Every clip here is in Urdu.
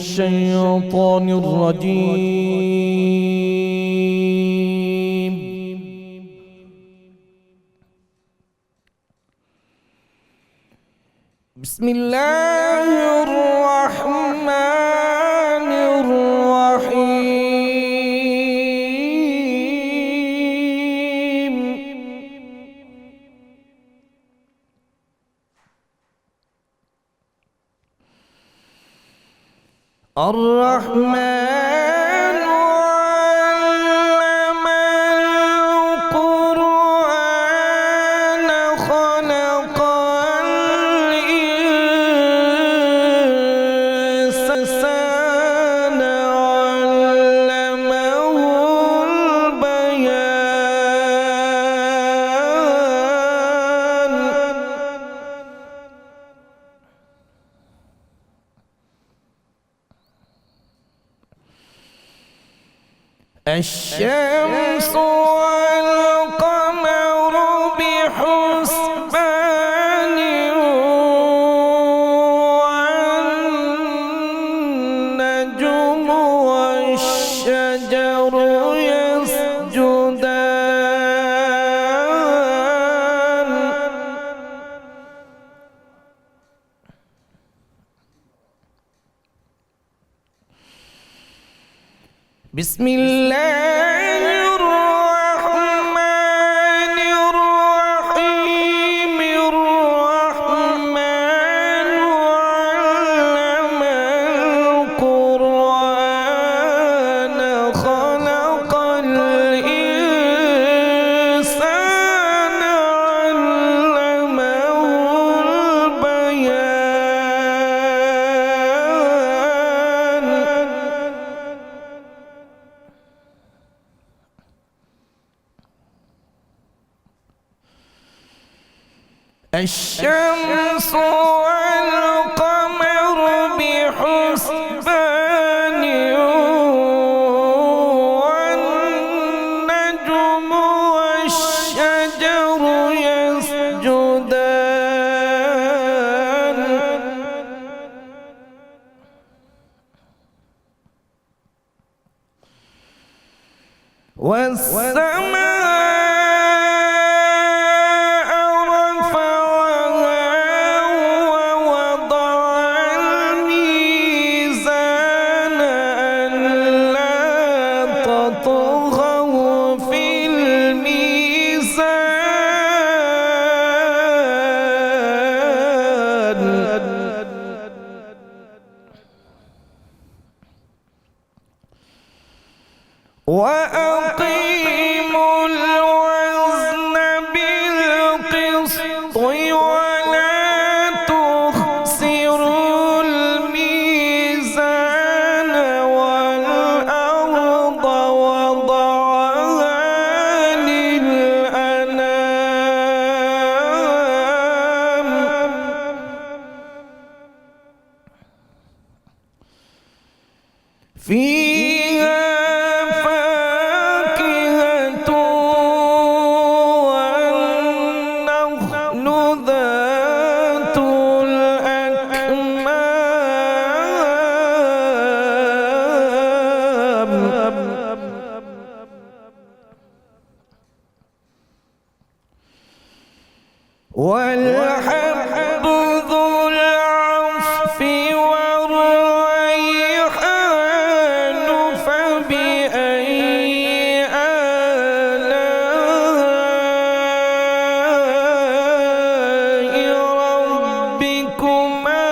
الشيطان الرجيم. بسم الله الرحمن الرحيم. الرحمن علم القرآن خلق الإنسان علمه البيان. الشمس والقمر بحسبان والنجم والشجر يسجدان. بسم الله الرحمن الرحيم. الرحمن علم القرآن خلق الإنسان علمه البيان. الشمس والقمر بحسبان والنجم والشجر يسجدان. والسماء وأقيموا الوزن بالقسط ولا تخسروا الميزان. والأرض وضعها للأنام. فيها والحب ذو العصف والريحان. فبأي آلاء ربكما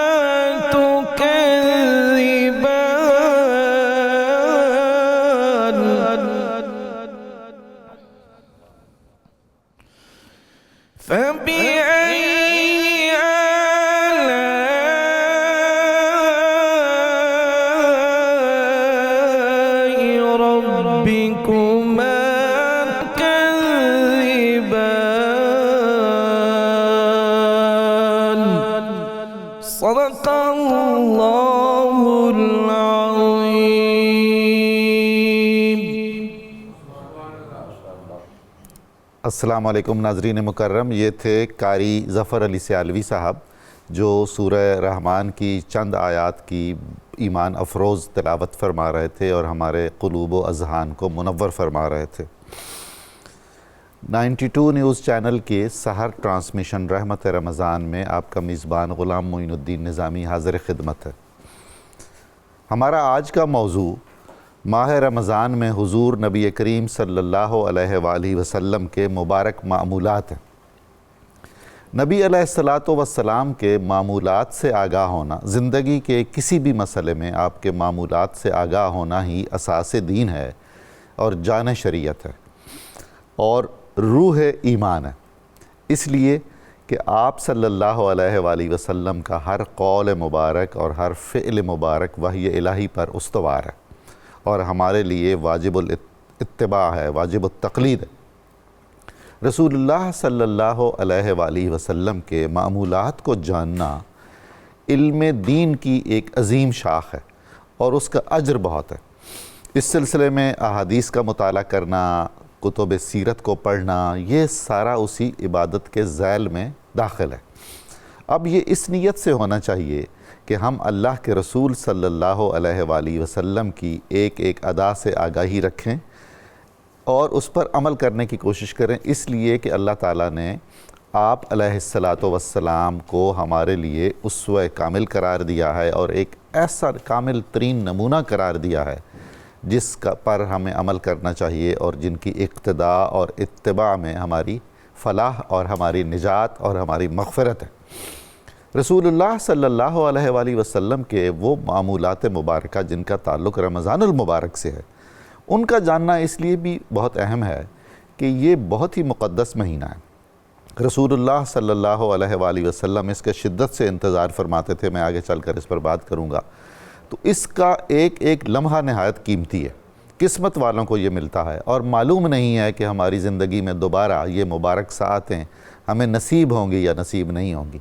تكذبان. فبأي آلاء ربكما تكذبان. صدق الله العظيم. السلام علیکم ناظرین مکرم، یہ تھے قاری ظفر علی سیالوی صاحب جو سورہ رحمان کی چند آیات کی ایمان افروز تلاوت فرما رہے تھے اور ہمارے قلوب و اذہان کو منور فرما رہے تھے۔ 92 نیوز چینل کے سحر ٹرانسمیشن رحمت رمضان میں آپ کا میزبان غلام معین الدین نظامی حاضر خدمت ہے۔ ہمارا آج کا موضوع ماہ رمضان میں حضور نبی کریم صلی اللہ علیہ وآلہ وسلم کے مبارک معمولات ہیں۔ نبی علیہ السلام کے معمولات سے آگاہ ہونا، زندگی کے کسی بھی مسئلے میں آپ کے معمولات سے آگاہ ہونا ہی اساس دین ہے اور جان شریعت ہے اور روح ایمان ہے، اس لیے کہ آپ صلی اللہ علیہ وآلہ وسلم کا ہر قول مبارک اور ہر فعل مبارک وحی الہی پر استوار ہے اور ہمارے لیے واجب الاتباع ہے، واجب التقلید ہے۔ رسول اللہ صلی اللہ علیہ وآلہ وسلم کے معمولات کو جاننا علم دین کی ایک عظیم شاخ ہے اور اس کا اجر بہت ہے۔ اس سلسلے میں احادیث کا مطالعہ کرنا، کتب سیرت کو پڑھنا، یہ سارا اسی عبادت کے ذیل میں داخل ہے۔ اب یہ اس نیت سے ہونا چاہیے کہ ہم اللہ کے رسول صلی اللہ علیہ وآلہ وسلم کی ایک ایک ادا سے آگاہی رکھیں اور اس پر عمل کرنے کی کوشش کریں، اس لیے کہ اللہ تعالیٰ نے آپ علیہ السلام کو ہمارے لیے اسوہ کامل قرار دیا ہے اور ایک ایسا کامل ترین نمونہ قرار دیا ہے جس پر ہمیں عمل کرنا چاہیے اور جن کی اقتداء اور اتباع میں ہماری فلاح اور ہماری نجات اور ہماری مغفرت ہے۔ رسول اللہ صلی اللہ علیہ وآلہ وسلم کے وہ معمولات مبارکہ جن کا تعلق رمضان المبارک سے ہے، ان کا جاننا اس لیے بھی بہت اہم ہے کہ یہ بہت ہی مقدس مہینہ ہے۔ رسول اللہ صلی اللہ علیہ وآلہ وسلم اس کے شدت سے انتظار فرماتے تھے، میں آگے چل کر اس پر بات کروں گا۔ تو اس کا ایک ایک لمحہ نہایت قیمتی ہے، قسمت والوں کو یہ ملتا ہے اور معلوم نہیں ہے کہ ہماری زندگی میں دوبارہ یہ مبارک ساعتیں ہمیں نصیب ہوں گی یا نصیب نہیں ہوں گی۔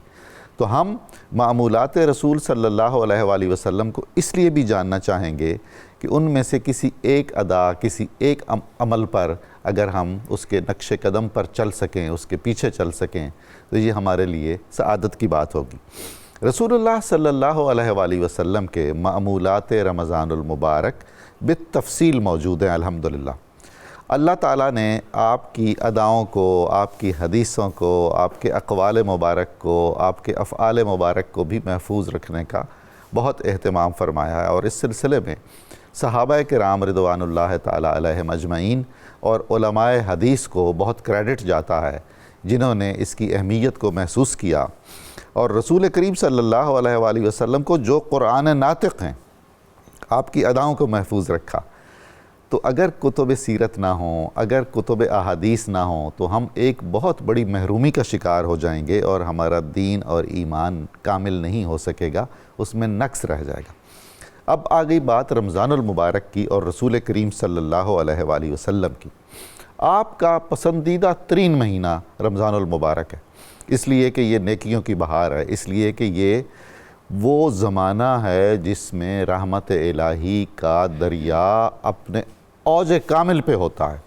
تو ہم معمولات رسول صلی اللہ علیہ وآلہ وسلم کو اس لیے بھی جاننا چاہیں گے کہ ان میں سے کسی ایک ادا، کسی ایک عمل پر اگر ہم اس کے نقش قدم پر چل سکیں، اس کے پیچھے چل سکیں، تو یہ ہمارے لیے سعادت کی بات ہوگی۔ رسول اللہ صلی اللہ علیہ وآلہ وسلم کے معمولات رمضان المبارک بالتفصیل موجود ہیں الحمدللہ۔ اللہ تعالیٰ نے آپ کی اداؤں کو، آپ کی حدیثوں کو، آپ کے اقوال مبارک کو، آپ کے افعال مبارک کو بھی محفوظ رکھنے کا بہت اہتمام فرمایا ہے اور اس سلسلے میں صحابہ کرام رضوان اللہ تعالیٰ علیہم اجمعین اور علماء حدیث کو بہت کریڈٹ جاتا ہے جنہوں نے اس کی اہمیت کو محسوس کیا اور رسول کریم صلی اللہ علیہ وآلہ وسلم کو جو قرآن ناطق ہیں آپ کی اداؤں کو محفوظ رکھا۔ تو اگر کتب سیرت نہ ہوں، اگر کتب احادیث نہ ہوں تو ہم ایک بہت بڑی محرومی کا شکار ہو جائیں گے اور ہمارا دین اور ایمان کامل نہیں ہو سکے گا، اس میں نقص رہ جائے گا۔ اب آ گئی بات رمضان المبارک کی اور رسول کریم صلی اللہ علیہ وآلہ وسلم کی۔ آپ کا پسندیدہ ترین مہینہ رمضان المبارک ہے، اس لیے کہ یہ نیکیوں کی بہار ہے، اس لیے کہ یہ وہ زمانہ ہے جس میں رحمت الہی کا دریا اپنے اوج کامل پہ ہوتا ہے،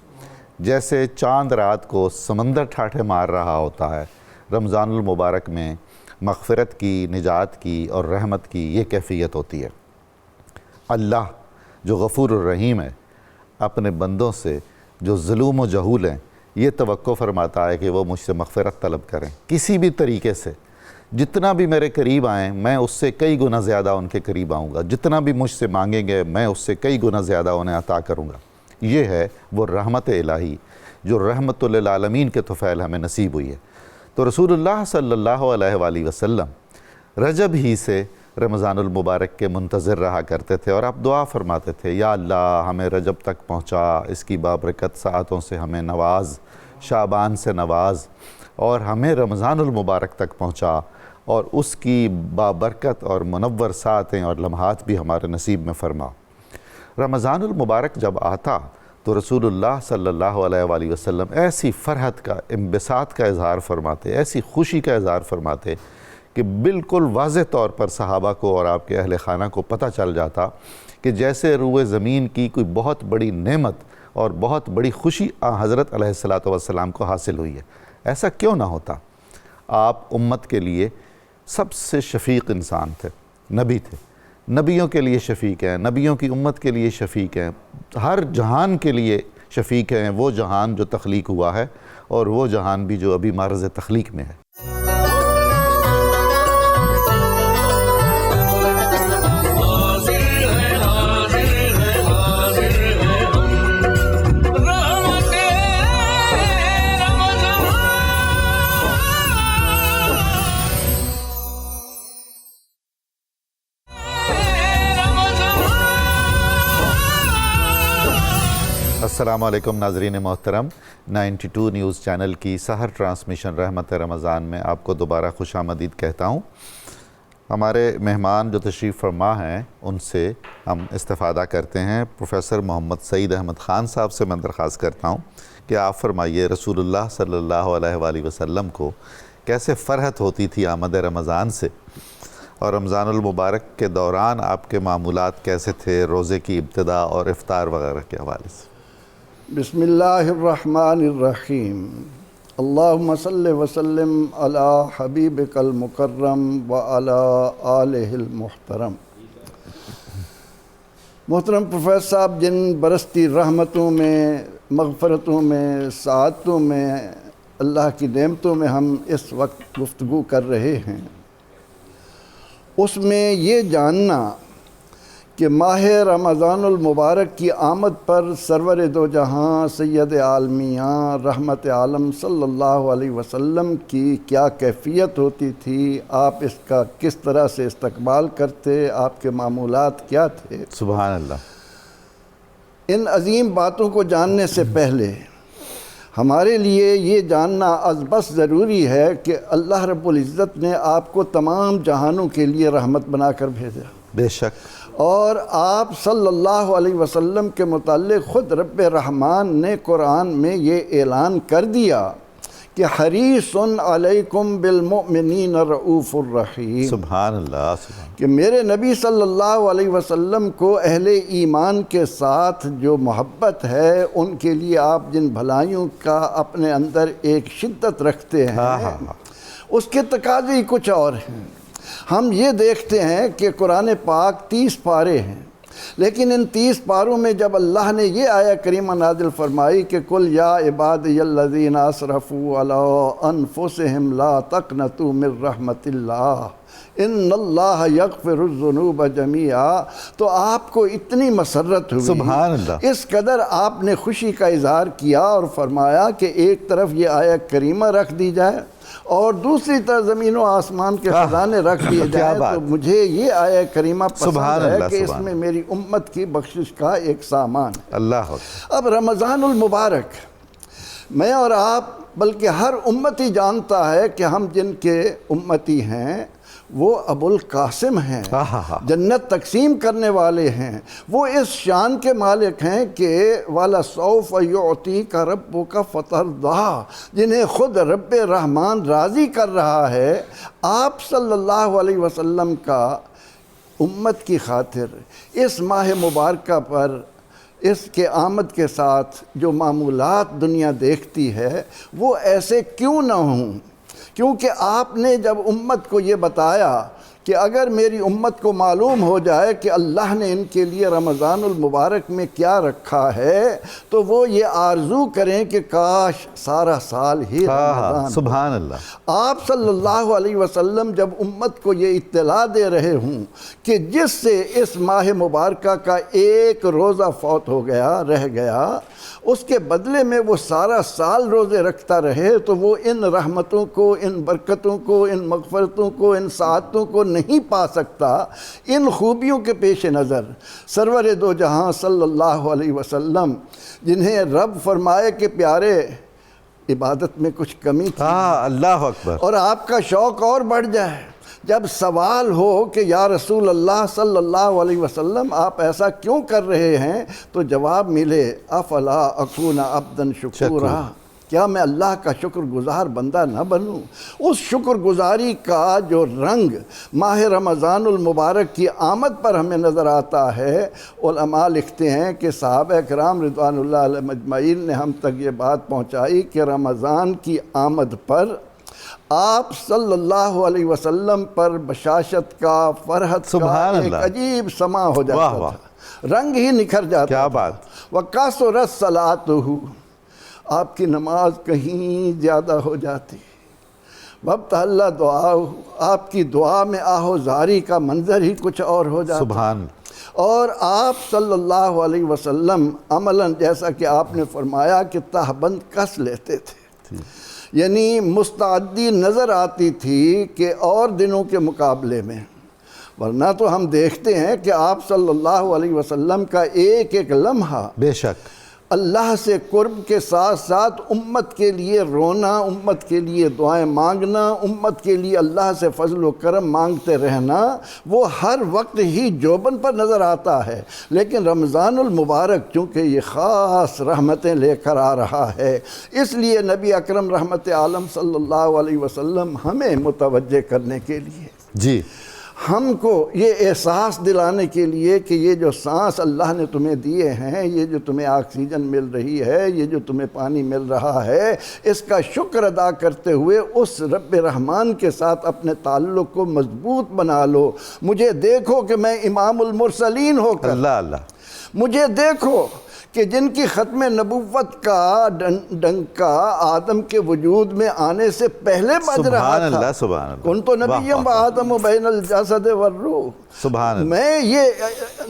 جیسے چاند رات کو سمندر ٹھاٹھے مار رہا ہوتا ہے۔ رمضان المبارک میں مغفرت کی، نجات کی اور رحمت کی یہ کیفیت ہوتی ہے۔ اللہ جو غفور الرحیم ہے، اپنے بندوں سے جو ظلم و جہول ہیں یہ توقع فرماتا ہے کہ وہ مجھ سے مغفرت طلب کریں، کسی بھی طریقے سے جتنا بھی میرے قریب آئیں میں اس سے کئی گنا زیادہ ان کے قریب آؤں گا، جتنا بھی مجھ سے مانگیں گے میں اس سے کئی گنا زیادہ انہیں عطا کروں گا۔ یہ ہے وہ رحمت الہی جو رحمت للعالمین کے طفیل ہمیں نصیب ہوئی ہے۔ تو رسول اللہ صلی اللہ علیہ وآلہ وسلم رجب ہی سے رمضان المبارک کے منتظر رہا کرتے تھے اور آپ دعا فرماتے تھے، یا اللہ ہمیں رجب تک پہنچا، اس کی بابرکت ساعتوں سے ہمیں نواز، شعبان سے نواز اور ہمیں رمضان المبارک تک پہنچا اور اس کی بابرکت اور منور ساعتیں اور لمحات بھی ہمارے نصیب میں فرما۔ رمضان المبارک جب آتا تو رسول اللہ صلی اللہ علیہ وآلہ وسلم ایسی فرحت کا، انبساط کا اظہار فرماتے، ایسی خوشی کا اظہار فرماتے کہ بالکل واضح طور پر صحابہ کو اور آپ کے اہل خانہ کو پتہ چل جاتا کہ جیسے روئے زمین کی کوئی بہت بڑی نعمت اور بہت بڑی خوشی حضرت علیہ السلام کو حاصل ہوئی ہے۔ ایسا کیوں نہ ہوتا؟ آپ امت کے لیے سب سے شفیق انسان تھے، نبی تھے، نبیوں کے لیے شفیق ہیں، نبیوں کی امت کے لیے شفیق ہیں، ہر جہان کے لیے شفیق ہیں، وہ جہان جو تخلیق ہوا ہے اور وہ جہان بھی جو ابھی معرض تخلیق میں ہے۔ السلام علیکم ناظرین محترم، 92 نیوز چینل کی سحر ٹرانسمیشن رحمت رمضان میں آپ کو دوبارہ خوش آمدید کہتا ہوں۔ ہمارے مہمان جو تشریف فرما ہیں ان سے ہم استفادہ کرتے ہیں۔ پروفیسر محمد سعید احمد خان صاحب سے میں درخواست کرتا ہوں کہ آپ فرمائیے رسول اللہ صلی اللہ علیہ وآلہ وسلم کو کیسے فرحت ہوتی تھی آمد رمضان سے، اور رمضان المبارک کے دوران آپ کے معمولات کیسے تھے، روزے کی ابتدا اور افطار وغیرہ کے حوالے سے؟ بسم اللہ الرحمن الرحیم، اللہم صلی وسلم علی حبیبک المکرم وعلی آلہ المحترم۔ محترم پروفیسر صاحب، جن برستی رحمتوں میں، مغفرتوں میں، سعادتوں میں، اللہ کی نعمتوں میں ہم اس وقت گفتگو کر رہے ہیں، اس میں یہ جاننا کہ ماہ رمضان المبارک کی آمد پر سرور دو جہاں سید عالمیاں رحمت عالم صلی اللہ علیہ وسلم کی کیا کیفیت ہوتی تھی، آپ اس کا کس طرح سے استقبال کرتے، آپ کے معمولات کیا تھے؟ سبحان اللہ۔ ان عظیم باتوں کو جاننے سے پہلے ہمارے لیے یہ جاننا از بس ضروری ہے کہ اللہ رب العزت نے آپ کو تمام جہانوں کے لیے رحمت بنا کر بھیجا۔ بے شک۔ اور آپ صلی اللہ علیہ وسلم کے متعلق خود رب رحمان نے قرآن میں یہ اعلان کر دیا کہ حریص علیکم بالمؤمنین رؤوف الرحیم۔ سبحان اللہ، سبحان۔ کہ میرے نبی صلی اللہ علیہ وسلم کو اہل ایمان کے ساتھ جو محبت ہے، ان کے لیے آپ جن بھلائیوں کا اپنے اندر ایک شدت رکھتے ہیں، اس کے تقاضے ہی کچھ اور ہیں۔ ہم یہ دیکھتے ہیں کہ قرآن پاک 30 پارے ہیں، لیکن ان 30 پاروں میں جب اللہ نے یہ آیہ کریمہ نازل فرمائی کہ قل یا عبادی الذین اسرفوا علی انفسہم لا تقنطوا من رحمت اللہ ان اللہ یغفر الذنوب جمیعا، تو آپ کو اتنی مسرت ہوئی، سبحان اللہ، اس قدر آپ نے خوشی کا اظہار کیا اور فرمایا کہ ایک طرف یہ آیہ کریمہ رکھ دی جائے اور دوسری طرف زمین و آسمان کے خزانے رکھ دیے جائیں، تو مجھے یہ آیہ کریمہ پسند ہے کہ اس میں میری امت کی بخشش کا ایک سامان ہے۔ اللہ۔ اب رمضان المبارک میں اور آپ بلکہ ہر امتی جانتا ہے کہ ہم جن کے امتی ہیں وہ ابو القاسم ہیں، جنت تقسیم کرنے والے ہیں، وہ اس شان کے مالک ہیں کہ وَلَسَوْفَ يُعْطِيكَ رَبُّكَ فَتَرْضَىٰ، جنہیں خود رب رحمان راضی کر رہا ہے۔ آپ صلی اللہ علیہ وسلم کا امت کی خاطر اس ماہ مبارکہ پر اس کے آمد کے ساتھ جو معمولات دنیا دیکھتی ہے وہ ایسے کیوں نہ ہوں؟ کیونکہ آپ نے جب امت کو یہ بتایا کہ اگر میری امت کو معلوم ہو جائے کہ اللہ نے ان کے لیے رمضان المبارک میں کیا رکھا ہے تو وہ یہ آرزو کریں کہ کاش سارا سال ہی رمضان۔ سبحان اللہ۔ آپ صلی اللہ علیہ وسلم جب امت کو یہ اطلاع دے رہے ہوں کہ جس سے اس ماہ مبارکہ کا ایک روزہ فوت ہو گیا، رہ گیا، اس کے بدلے میں وہ سارا سال روزے رکھتا رہے، تو وہ ان رحمتوں کو، ان برکتوں کو، ان مغفرتوں کو، ان سعادتوں کو نہیں پا سکتا۔ ان خوبیوں کے پیش نظر سرور دو جہاں صلی اللہ علیہ وسلم، جنہیں رب فرمائے کہ پیارے عبادت میں کچھ کمی تھی، اللہ اکبر، اور آپ کا شوق اور بڑھ جائے، جب سوال ہو کہ یا رسول اللہ صلی اللہ علیہ وسلم آپ ایسا کیوں کر رہے ہیں، تو جواب ملے افلا اکون عبدا شکورا، کیا میں اللہ کا شکر گزار بندہ نہ بنوں؟ اس شکر گزاری کا جو رنگ ماہ رمضان المبارک کی آمد پر ہمیں نظر آتا ہے، علماء لکھتے ہیں کہ صحابہ کرام رضوان اللہ علیہ مجمعین نے ہم تک یہ بات پہنچائی کہ رمضان کی آمد پر آپ صلی اللہ علیہ وسلم پر بشاشت کا، فرحت کا سبحان ایک اللہ، عجیب سما ہو جاتا واہ واہ، تھا، رنگ ہی نکھر جاتا کیا تھا۔ بات، وَقَصُرَتْ صَلَاتُهُ، آپ کی نماز کہیں زیادہ ہو جاتی۔ وَابْتَحَلَّ دُعَاؤُهُ، آپ کی دعا میں آہوزاری کا منظر ہی کچھ اور ہو جاتا۔ سبحان، اور آپ صلی اللہ علیہ وسلم عملاً جیسا کہ آپ نے فرمایا کہ تہبند کس لیتے تھے، یعنی مستعدی نظر آتی تھی کہ اور دنوں کے مقابلے میں، ورنہ تو ہم دیکھتے ہیں کہ آپ صلی اللہ علیہ وسلم کا ایک ایک لمحہ بے شک اللہ سے قرب کے ساتھ ساتھ امت کے لیے رونا، امت کے لیے دعائیں مانگنا، امت کے لیے اللہ سے فضل و کرم مانگتے رہنا، وہ ہر وقت ہی جوبن پر نظر آتا ہے۔ لیکن رمضان المبارک چونکہ یہ خاص رحمتیں لے کر آ رہا ہے، اس لیے نبی اکرم رحمت عالم صلی اللہ علیہ وسلم ہمیں متوجہ کرنے کے لیے، جی، ہم کو یہ احساس دلانے کے لیے کہ یہ جو سانس اللہ نے تمہیں دیے ہیں، یہ جو تمہیں آکسیجن مل رہی ہے، یہ جو تمہیں پانی مل رہا ہے، اس کا شکر ادا کرتے ہوئے اس رب رحمان کے ساتھ اپنے تعلق کو مضبوط بنا لو۔ مجھے دیکھو کہ میں امام المرسلین ہو کر، اللہ اللہ، مجھے دیکھو کہ جن کی ختم نبوت کا ڈنکا آدم کے وجود میں آنے سے پہلے بج رہا سبحان تھا، اللہ، سبحان اللہ، کن تو نبیم و آدم و بین الجسد والروح، سبحان اللہ، میں یہ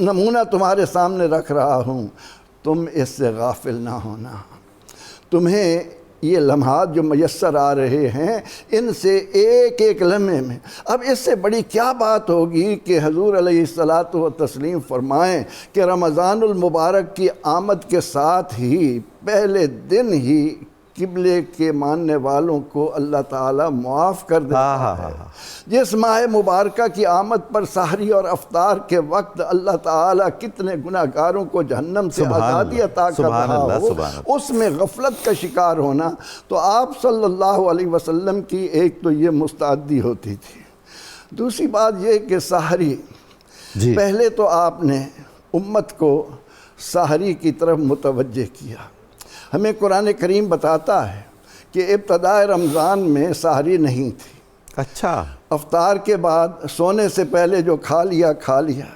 نمونہ تمہارے سامنے رکھ رہا ہوں، تم اس سے غافل نہ ہونا۔ تمہیں یہ لمحات جو میسر آ رہے ہیں، ان سے ایک ایک لمحے میں، اب اس سے بڑی کیا بات ہوگی کہ حضور علیہ الصلاۃ والتسلیم فرمائیں کہ رمضان المبارک کی آمد کے ساتھ ہی پہلے دن ہی قبلے کے ماننے والوں کو اللہ تعالیٰ معاف کر دیتا ہے۔ جس ماہ مبارکہ کی آمد پر سحری اور افطار کے وقت اللہ تعالیٰ کتنے گناہ گاروں کو جہنم سے آزادی عطا کر رہا ہو، اس میں غفلت کا شکار ہونا، تو آپ صلی اللہ علیہ وسلم کی ایک تو یہ مستعدی ہوتی تھی۔ دوسری بات یہ کہ سحری، پہلے تو آپ نے امت کو سحری کی طرف متوجہ کیا۔ ہمیں قرآن کریم بتاتا ہے کہ ابتدائے رمضان میں سحری نہیں تھی، اچھا، افطار کے بعد سونے سے پہلے جو کھا لیا کھا لیا۔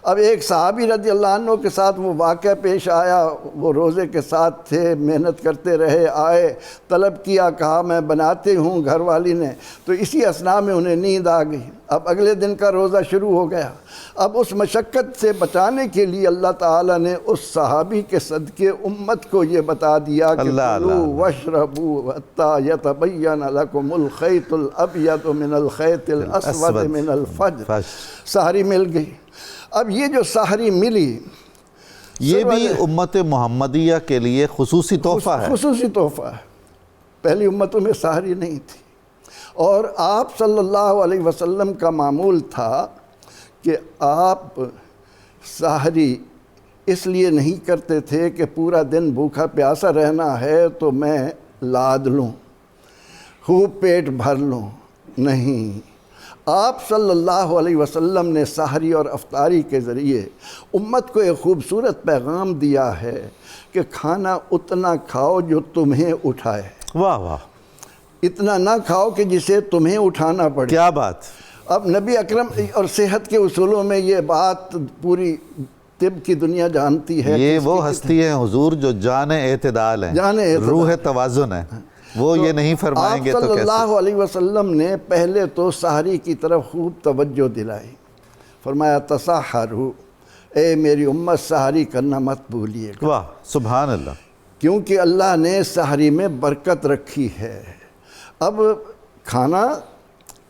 اب ایک صحابی رضی اللہ عنہ کے ساتھ وہ واقعہ پیش آیا، وہ روزے کے ساتھ تھے، محنت کرتے رہے، آئے، طلب کیا، کہا میں بناتے ہوں، گھر والی نے، تو اسی اثناء میں انہیں نیند آ گئی۔ اب اگلے دن کا روزہ شروع ہو گیا۔ اب اس مشقت سے بچانے کے لیے اللہ تعالیٰ نے اس صحابی کے صدقے امت کو یہ بتا دیا کہ کلوا واشربوا حتی یتبین لکم الخیط الابیض من الخیط الاسود من الفجر، سحری مل گئی۔ اب یہ جو سحری ملی، یہ بھی امت محمدیہ کے لیے خصوصی تحفہ ہے، خصوصی تحفہ ہے۔ پہلی امتوں میں سحری نہیں تھی، اور آپ صلی اللہ علیہ وسلم کا معمول تھا کہ آپ سحری اس لیے نہیں کرتے تھے کہ پورا دن بھوکا پیاسا رہنا ہے تو میں لاد لوں، خوب پیٹ بھر لوں، نہیں، آپ صلی اللہ علیہ وسلم نے سحری اور افطاری کے ذریعے امت کو ایک خوبصورت پیغام دیا ہے کہ کھانا اتنا کھاؤ جو تمہیں اٹھائے، واہ واہ، اتنا نہ کھاؤ کہ جسے تمہیں اٹھانا پڑے۔ کیا بات! اب نبی اکرم اور صحت کے اصولوں میں یہ بات پوری طب کی دنیا جانتی ہے، یہ وہ ہستی ہے حضور جو جان اعتدال ہے، روح توازن ہے، وہ یہ نہیں فرمائیں گے تو آپ صلی کیسے؟ اللہ علیہ وسلم نے پہلے تو سحری کی طرف خوب توجہ دلائی، فرمایا تسحروا، اے میری امت سحری کرنا مت بھولیے گا، واہ، سبحان اللہ، کیونکہ اللہ نے سحری میں برکت رکھی ہے۔ اب کھانا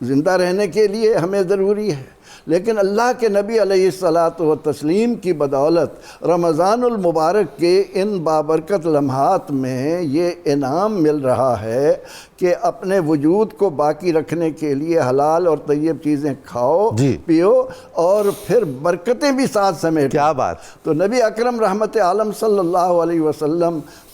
زندہ رہنے کے لیے ہمیں ضروری ہے، لیکن اللہ کے نبی علیہ الصلاۃ والتسلیم کی بدولت رمضان المبارک کے ان بابرکت لمحات میں یہ انعام مل رہا ہے کہ اپنے وجود کو باقی رکھنے کے لیے حلال اور طیب چیزیں کھاؤ، پیو، اور پھر برکتیں بھی ساتھ سمیٹ۔ کیا بات! تو نبی اکرم رحمت عالم صلی اللہ علیہ وسلم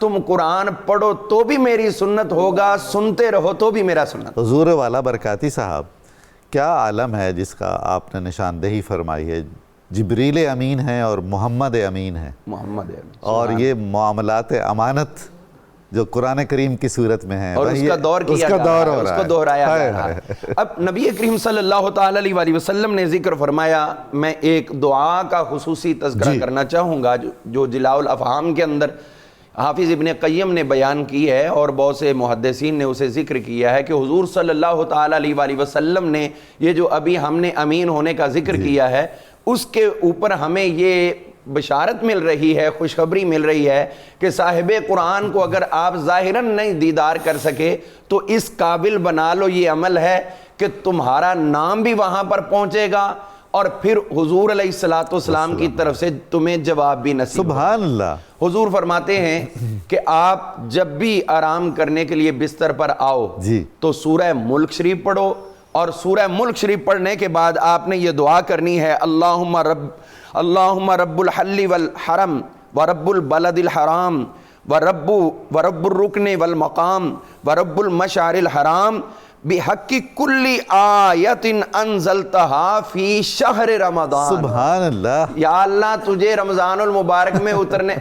تم قرآن پڑھو تو بھی میری سنت ہوگا، سنتے رہو تو بھی میرا سنت۔ حضور والا برکاتی صاحب، کیا عالم ہے جس کا آپ نے نشاندہی فرمائی ہے؟ جبریل امین ہیں اور محمد امین ہیں، محمد امین، اور یہ معاملات امانت جو قرآن کریم کی صورت میں ہیں، اور اس کا دور کیا جا رہا ہے، اس کو دہرایا جا رہا ہے۔ اب نبی کریم صلی اللہ تعالی علیہ وسلم نے ذکر فرمایا، میں ایک دعا کا خصوصی تذکرہ کرنا چاہوں گا جو جلاء الافہام کے اندر حافظ ابن قیم نے بیان کی ہے، اور بہت سے محدثین نے اسے ذکر کیا ہے کہ حضور صلی اللہ تعالی علیہ وسلم نے یہ جو ابھی ہم نے امین ہونے کا ذکر کیا ہے، اس کے اوپر ہمیں یہ بشارت مل رہی ہے، خوشخبری مل رہی ہے کہ صاحب قرآن کو اگر آپ ظاہراً نہیں دیدار کر سکے تو اس قابل بنا لو، یہ عمل ہے کہ تمہارا نام بھی وہاں پر پہنچے گا، اور پھر حضور علیہ السلام کی طرف سے تمہیں جواب بھی نصیب ہوگا۔ سبحان اللہ۔ حضور فرماتے ہیں کہ آپ جب بھی آرام کرنے کے لیے بستر پر آؤ تو سورہ ملک شریف پڑھو، اور سورہ ملک شریف پڑھنے کے بعد آپ نے یہ دعا کرنی ہے، اللہم رب الحل والحرم ورب البلد الحرام ورب الرکن والمقام ورب المشعر الحرام بحق کل آیت انزلتہا فی شہر رمضان۔ سبحان اللہ۔ یا اللہ تجھے رمضان المبارک میں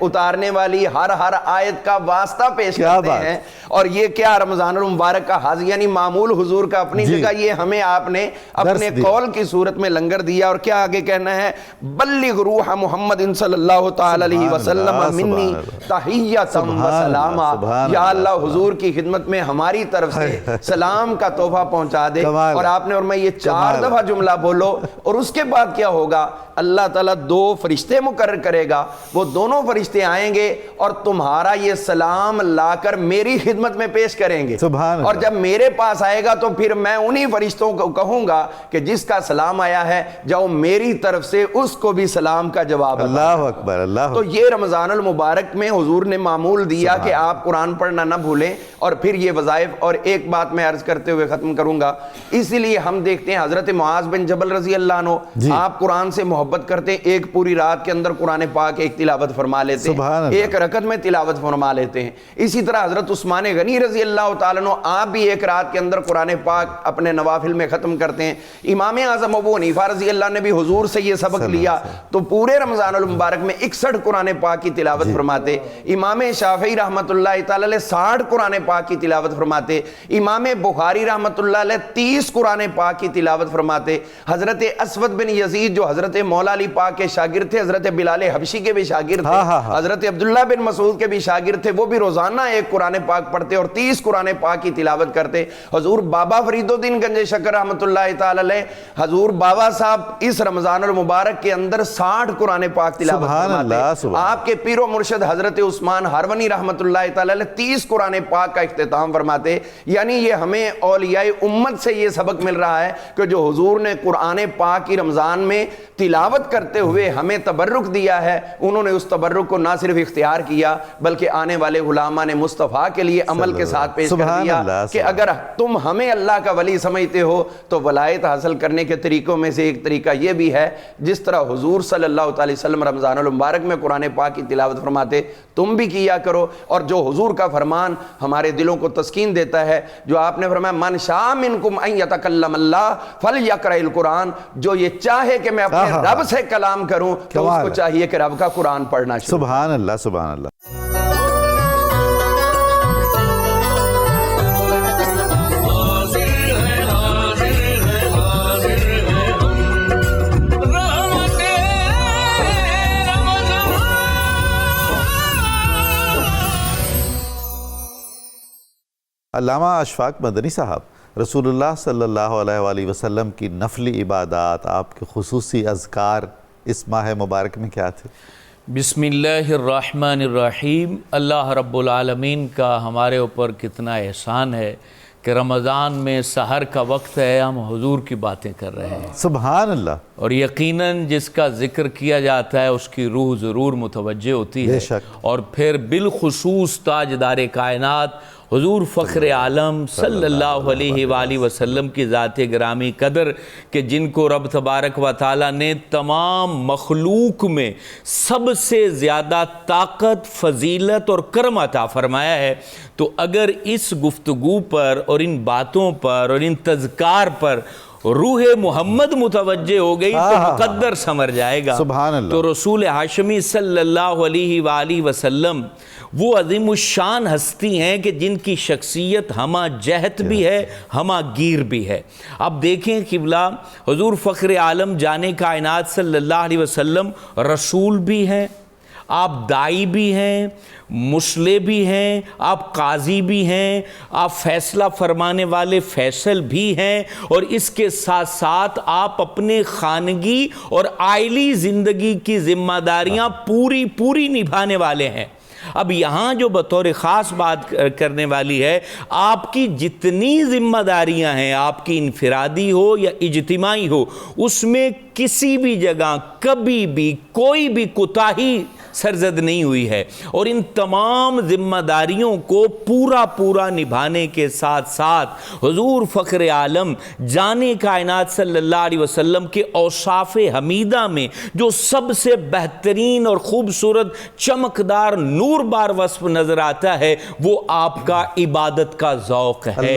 اتارنے والی ہر آیت کا واسطہ پیش کرتے ہیں، اور یہ کیا رمضان المبارک کا حاضر یعنی معمول حضور کا اپنی جگہ، یہ ہمیں آپ نے اپنے قول کی صورت میں لنگر دیا، اور کیا آگے کہنا ہے، بلغ روح محمد صلی اللہ تعالی علیہ وسلم منی تحیۃ و سلاما۔ یا اللہ حضور کی خدمت میں ہماری طرف سے سلام کا تحفہ پہنچا دے۔ اور آپ نے فرمایا یہ 4 دفعہ جملہ بولو، اور اس کے بعد کیا ہوگا، اللہ تعالیٰ 2 فرشتے مقرر کرے گا، وہ دونوں فرشتے آئیں گے اور تمہارا یہ سلام لا کر میری خدمت میں پیش کریں گے، اور جب میرے پاس آئے گا تو پھر میں انہی فرشتوں کو کہوں گا کہ جس کا سلام آیا ہے جاؤ میری طرف سے اس کو بھی سلام کا جواب۔ اللہ اکبر، اللہ۔ تو یہ رمضان المبارک میں حضور نے معمول دیا کہ آپ قرآن پڑھنا نہ بھولیں، اور پھر یہ وظائف۔ اور ایک بات میں عرض کرتے ہوئے ختم کروں گا، اسی لیے ہم دیکھتے ہیں حضرت معاذ بن جبل رضی اللہ عنہ، آپ قرآن سے محبت کرتے ہیں، ایک پوری رات کے اندر قرآن پاک ایک تلاوت فرما لیتے ہیں، ایک رکعت میں تلاوت فرما لیتے ہیں۔ اسی طرح حضرت عثمان غنی رضی اللہ تعالیٰ عنہ، آپ بھی ایک رات کے اندر قرآن پاک اپنے نوافل میں ختم کرتے ہیں۔ امام اعظم ابو حنیفہ رضی اللہ نے بھی حضور سے یہ سبق لیا، تو پورے رمضان المبارک میں 61 قرآن پاک کی تلاوت فرماتے۔ امام شافعی رحمۃ اللہ تعالی علیہ 60 قرآن پاک کی تلاوت فرماتے۔ امام بخاری رحمۃ اللہ علیہ 30 قرآن پاک کی تلاوت فرماتے۔ حضرت اسود بن یزید جو حضرت مولا علی پاک کے شاگرد تھے، حضرت بلال حبشی کے بھی شاگرد تھے، حضرت عبداللہ بن مسعود کے بھی شاگرد تھے، وہ بھی روزانہ ایک قرآن پاک پڑھتے اور 30 قرآن پاک کی تلاوت کرتے۔ حضور بابا فرید الدین گنج شکر رحمۃ اللہ تعالی علیہ، حضور بابا صاحب اس رمضان المبارک کے اندر 60 قرآن پاک تلاوت فرماتے۔ آپ کے پیر و مرشد حضرت عثمان ہرونی رحمۃ اللہ تعالی علیہ 30 قرآن پاک کا اختتام فرماتے۔ یعنی یہ ہمیں اولیاء امت سے یہ سبق مل رہا ہے کہ جو حضور نے قرآن پاک کی رمضان میں تلاوت کرتے ہوئے ہمیں تبرک دیا ہے، انہوں نے اس تبرک کو نہ صرف اختیار کیا بلکہ آنے والے غلامان مصطفیٰ کے لیے عمل کے ساتھ پیش کر دیا کہ اگر تم ہمیں اللہ کا ولی سمجھتے ہو تو ولایت حاصل کرنے کے طریقوں میں سے ایک طریقہ یہ بھی ہے، جس طرح حضور صلی اللہ علیہ وسلم رمضان المبارک میں قرآن پاک کی تلاوت فرماتے تم بھی کیا کرو۔ اور جو حضور کا فرمان ہمارے دلوں کو تسکین دیتا ہے، جو آپ نے فرمایا من شاء منکم ان یتکلم اللہ فلیقرأ القرآن، جو یہ چاہے کہ میں اپنے رب سے کلام کروں تو اس کو چاہیے کہ رب کا قرآن پڑھنا شروع۔ سبحان اللہ، سبحان اللہ۔ علامہ اشفاق مدنی صاحب، رسول اللہ صلی اللہ علیہ وآلہ وسلم کی نفلی عبادات، آپ کے خصوصی اذکار اس ماہ مبارک میں کیا تھے؟ بسم اللہ الرحمن الرحیم۔ اللہ رب العالمین کا ہمارے اوپر کتنا احسان ہے کہ رمضان میں سحر کا وقت ہے، ہم حضور کی باتیں کر رہے ہیں۔ سبحان اللہ۔ اور یقیناً جس کا ذکر کیا جاتا ہے اس کی روح ضرور متوجہ ہوتی ہے، اور پھر بالخصوص تاجدار کائنات حضور فخر عالم صلی اللہ علیہ وآلہ وسلم کی ذات گرامی قدر کہ جن کو رب تبارک و تعالیٰ نے تمام مخلوق میں سب سے زیادہ طاقت، فضیلت اور کرم عطا فرمایا ہے، تو اگر اس گفتگو پر اور ان باتوں پر اور ان تذکار پر روح محمد متوجہ ہو گئی تو مقدر سمر جائے گا۔ سبحان اللہ۔ تو رسول ہاشمی صلی اللہ علیہ وآلہ وسلم وہ عظیم الشان ہستی ہیں کہ جن کی شخصیت ہمہ جہت بھی ہے، ہمہ گیر بھی ہے۔ اب دیکھیں قبلہ، حضور فخر عالم جانے کائنات صلی اللہ علیہ وسلم رسول بھی ہیں، آپ دائی بھی ہیں، مصلح بھی ہیں، آپ قاضی بھی ہیں، آپ فیصلہ فرمانے والے فیصل بھی ہیں، اور اس کے ساتھ ساتھ آپ اپنے خانگی اور عائلی زندگی کی ذمہ داریاں پوری نبھانے والے ہیں۔ اب یہاں جو بطور خاص بات کرنے والی ہے، آپ کی جتنی ذمہ داریاں ہیں، آپ کی انفرادی ہو یا اجتماعی ہو، اس میں کسی بھی جگہ کبھی بھی کوئی بھی کوتاہی سرزد نہیں ہوئی ہے، اور ان تمام ذمہ داریوں کو پورا نبھانے کے ساتھ ساتھ حضور فخر عالم جانے کائنات صلی اللہ علیہ وسلم کے اوصاف حمیدہ میں جو سب سے بہترین اور خوبصورت چمکدار نور بار وصف نظر آتا ہے، وہ آپ کا عبادت کا ذوق ہے۔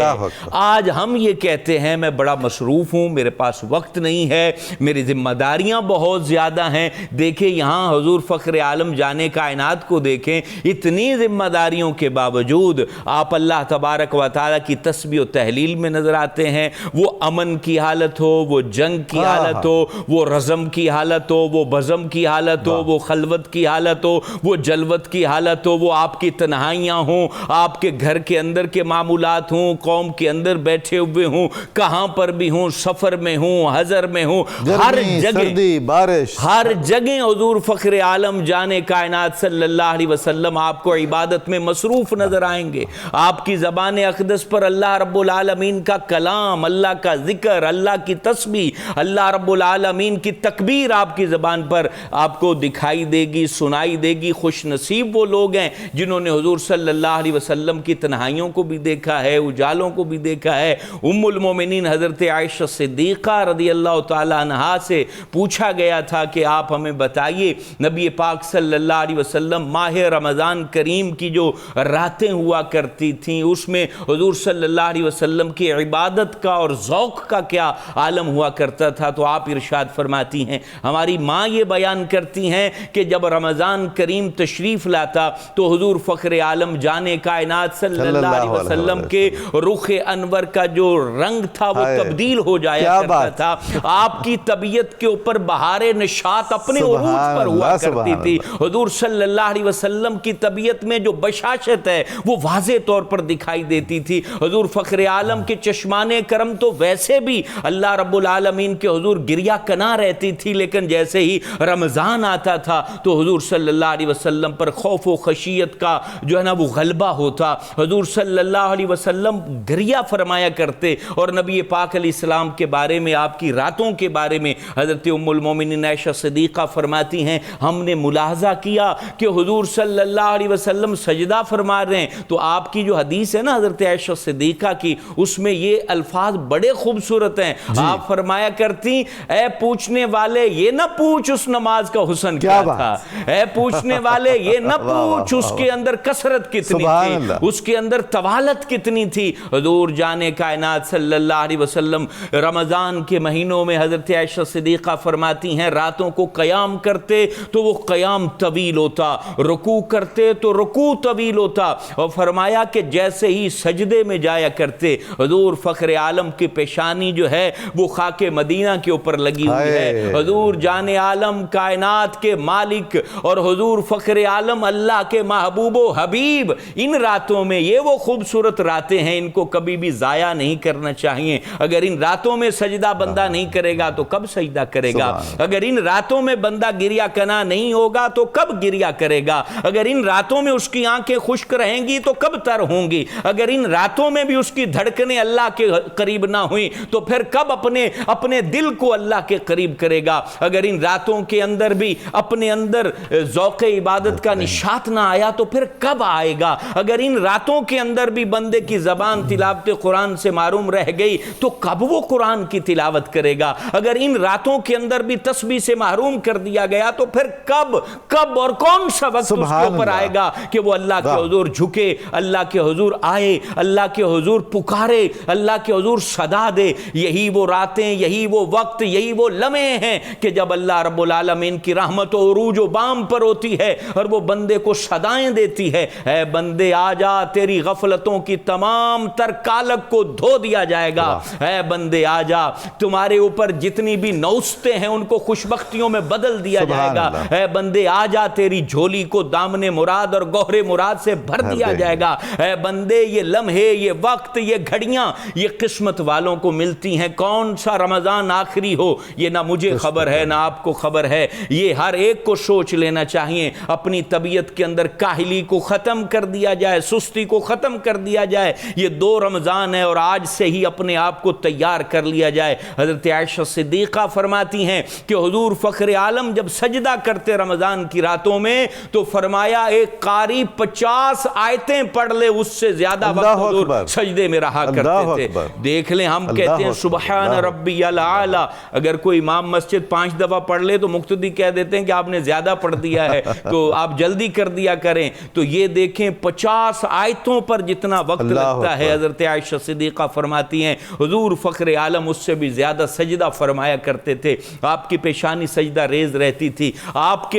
آج ہم یہ کہتے ہیں میں بڑا مصروف ہوں، میرے پاس وقت نہیں ہے، میری ذمہ داریاں بہت زیادہ ہیں۔ دیکھیں یہاں حضور فخر عالم جانے کائنات کو دیکھیں، اتنی ذمہ داریوں کے باوجود آپ اللہ تبارک و تعالیٰ کی تسبیح و تحلیل میں نظر آتے ہیں۔ وہ امن کی حالت ہو، وہ جنگ کی حالت ہو، وہ رزم کی حالت ہو، وہ بزم کی حالت ہو، وہ خلوت کی حالت ہو، وہ جلوت کی حالت ہو، وہ آپ کی تنہائیاں ہوں، آپ کے گھر کے اندر کے معمولات ہوں، قوم کے اندر بیٹھے ہوئے ہوں، کہاں پر بھی ہوں، سفر میں ہوں، حضر میں ہوں، ہر جگہ سردی، بارش، ہر جگہ حضور فخر عالم جانے کائنات صلی اللہ علیہ وسلم آپ کو عبادت میں مصروف نظر آئیں گے۔ آپ کی زبان اقدس پر اللہ رب العالمین کا کلام، اللہ کا ذکر، اللہ کی تسبیح، اللہ رب العالمین کی تکبیر آپ کی زبان پر آپ کو دکھائی دے گی، سنائی دے گی۔ خوش نصیب وہ لوگ ہیں جنہوں نے حضور صلی اللہ علیہ وسلم کی تنہائیوں کو بھی دیکھا ہے، اجالوں کو بھی دیکھا ہے۔ ام المومنین حضرت عائشہ صدیقہ رضی اللہ تعالی عنہا سے پوچھا گیا تھا کہ آپ ہمیں بتائیے نبی پاک صلی اللہ علیہ وسلم ماہ رمضان کریم کی جو راتیں ہوا کرتی تھیں، اس میں حضور صلی اللہ علیہ وسلم کی عبادت کا اور ذوق کا کیا عالم ہوا کرتا تھا؟ تو آپ ارشاد فرماتی ہیں، ہماری ماں یہ بیان کرتی ہیں کہ جب رمضان کریم تشریف لاتا تو حضور فخر عالم جانے کائنات صلی اللہ علیہ وسلم کے رخ انور کا جو رنگ تھا وہ تبدیل ہو جایا کرتا تھا۔ آپ کی طبیعت کے اوپر بہار نشاط اپنے عروج پر ہوا کرتی تھی۔ حضور صلی اللہ علیہ وسلم کی طبیعت میں جو بشاشت ہے وہ واضح طور پر دکھائی دیتی تھی۔ حضور فخر عالم کے چشمان کرم تو ویسے بھی اللہ رب العالمین کے حضور گریہ کنا رہتی تھی، لیکن جیسے ہی رمضان آتا تھا تو حضور صلی اللہ علیہ وسلم پر خوف و خشیت کا جو ہے نا وہ غلبہ ہوتا۔ حضور صلی اللہ علیہ وسلم گریہ فرمایا کرتے، اور نبی پاک علیہ السلام کے بارے میں، آپ کی راتوں کے بارے میں حضرت ام المومنین عائشہ صدیقہ فرماتی ہیں، ہم نے ملاحظہ کیا کہ حضور صلی اللہ علیہ وسلم سجدہ فرما رہے ہیں تو آپ کی جو حدیث ہے نا حضرت عائشہ صدیقہ کی، اس میں یہ الفاظ بڑے خوبصورت ہیں۔ آپ فرمایا کرتی، اے پوچھنے والے یہ نہ پوچھ اس نماز کا حسن کیا تھا، اے پوچھنے والے یہ نہ پوچھ اس کے اندر کثرت کتنی تھی، اس کے اندر طوالت کتنی تھی۔ حضور جانے کائنات صلی اللہ علیہ وسلم رمضان کے مہینوں میں حضرت عائشہ صدیقہ فرماتی ہیں راتوں کو قیام کرتے تو وہ قیام طویل ہوتا، رکوع کرتے تو رکوع طویل ہوتا، اور فرمایا کہ جیسے ہی سجدے میں جایا کرتے حضور فخر عالم کی پیشانی جو ہے وہ خاک مدینہ کے اوپر لگی ہوئی ہے۔ حضور جان عالم کائنات کے مالک اور حضور فخر عالم اللہ کے محبوب و حبیب، ان راتوں میں یہ وہ خوبصورت راتیں ہیں، ان کو کبھی بھی ضائع نہیں کرنا چاہیے۔ اگر ان راتوں میں سجدہ بندہ نہیں کرے گا تو کب سجدہ کرے گا؟ اگر ان راتوں میں بندہ گریہ کنا نہیں ہوگا تو تو کب گریا کرے گا؟ اگر ان راتوں میں اس کی آنکھیں خشک رہیں گی تو کب تر ہوں گی؟ اگر ان راتوں میں بھی اس کی دھڑکنیں اللہ کے قریب نہ ہوئیں تو پھر کب اپنے دل کو اللہ کے قریب کرے گا؟ اگر ان راتوں کے اندر بھی اپنے اندر ذوق عبادت کا نشاط نہ آیا تو پھر کب آئے گا؟ اگر ان راتوں کے اندر بھی بندے کی زبان تلاوت قرآن سے معروم رہ گئی تو کب وہ قرآن کی تلاوت کرے گا؟ اگر ان راتوں کے اندر بھی تسبیح سے محروم کر دیا گیا تو پھر کب اور کون سا وقت اس کے اوپر آئے گا کہ وہ اللہ کے حضور جھکے، اللہ کے حضور آئے، اللہ کے حضور پکارے، اللہ کے حضور صدا دے؟ یہی وہ راتیں، یہی وہ وقت، یہی وہ لمحے ہیں کہ جب اللہ رب العالمین کی رحمت و عروج و بام پر ہوتی ہے اور وہ بندے کو صدائیں دیتی ہے، اے بندے آ جا، تیری غفلتوں کی تمام تر کالک کو دھو دیا جائے گا، اے بندے آ جا، تمہارے اوپر جتنی بھی نوستیں ہیں ان کو خوشبختیوں میں بدل دیا جائے گا، اے بندے آ جا، تیری جھولی کو دامن مراد اور گوہر مراد سے بھر دیا جائے گا، اے بندے یہ لمحے، یہ وقت، یہ گھڑیاں یہ قسمت والوں کو ملتی ہیں۔ کون سا رمضان آخری ہو یہ نہ مجھے خبر ہے نہ آپ کو خبر ہے، یہ ہر ایک کو سوچ لینا چاہیے۔ اپنی طبیعت کے اندر کاہلی کو ختم کر دیا جائے، سستی کو ختم کر دیا جائے۔ یہ 2 رمضان ہے اور آج سے ہی اپنے آپ کو تیار کر لیا جائے۔ حضرت عائشہ صدیقہ فرماتی ہیں کہ حضور فخر عالم جب سجدہ کرتے رمضان کی راتوں میں تو فرمایا ایک قاری 50 آیتیں پڑھ لے اس سے زیادہ وقت حضور سجدے میں رہا کرتے تھے۔ دیکھ لیں ہم کہتے ہیں سبحان ربی الاعلی، اگر کوئی امام مسجد 5 دفعہ پڑھ لے تو مقتدی کہہ دیتے ہیں کہ آپ نے زیادہ پڑھ دیا ہے تو آپ جلدی کر دیا کریں۔ تو یہ دیکھیں 50 آیتوں پر جتنا وقت لگتا ہے، حضرت عائشہ صدیقہ فرماتی ہیں حضور فخر عالم اس سے بھی زیادہ سجدہ فرمایا کرتے تھے، آپ کی پیشانی سجدہ ریز رہتی تھی۔ آپ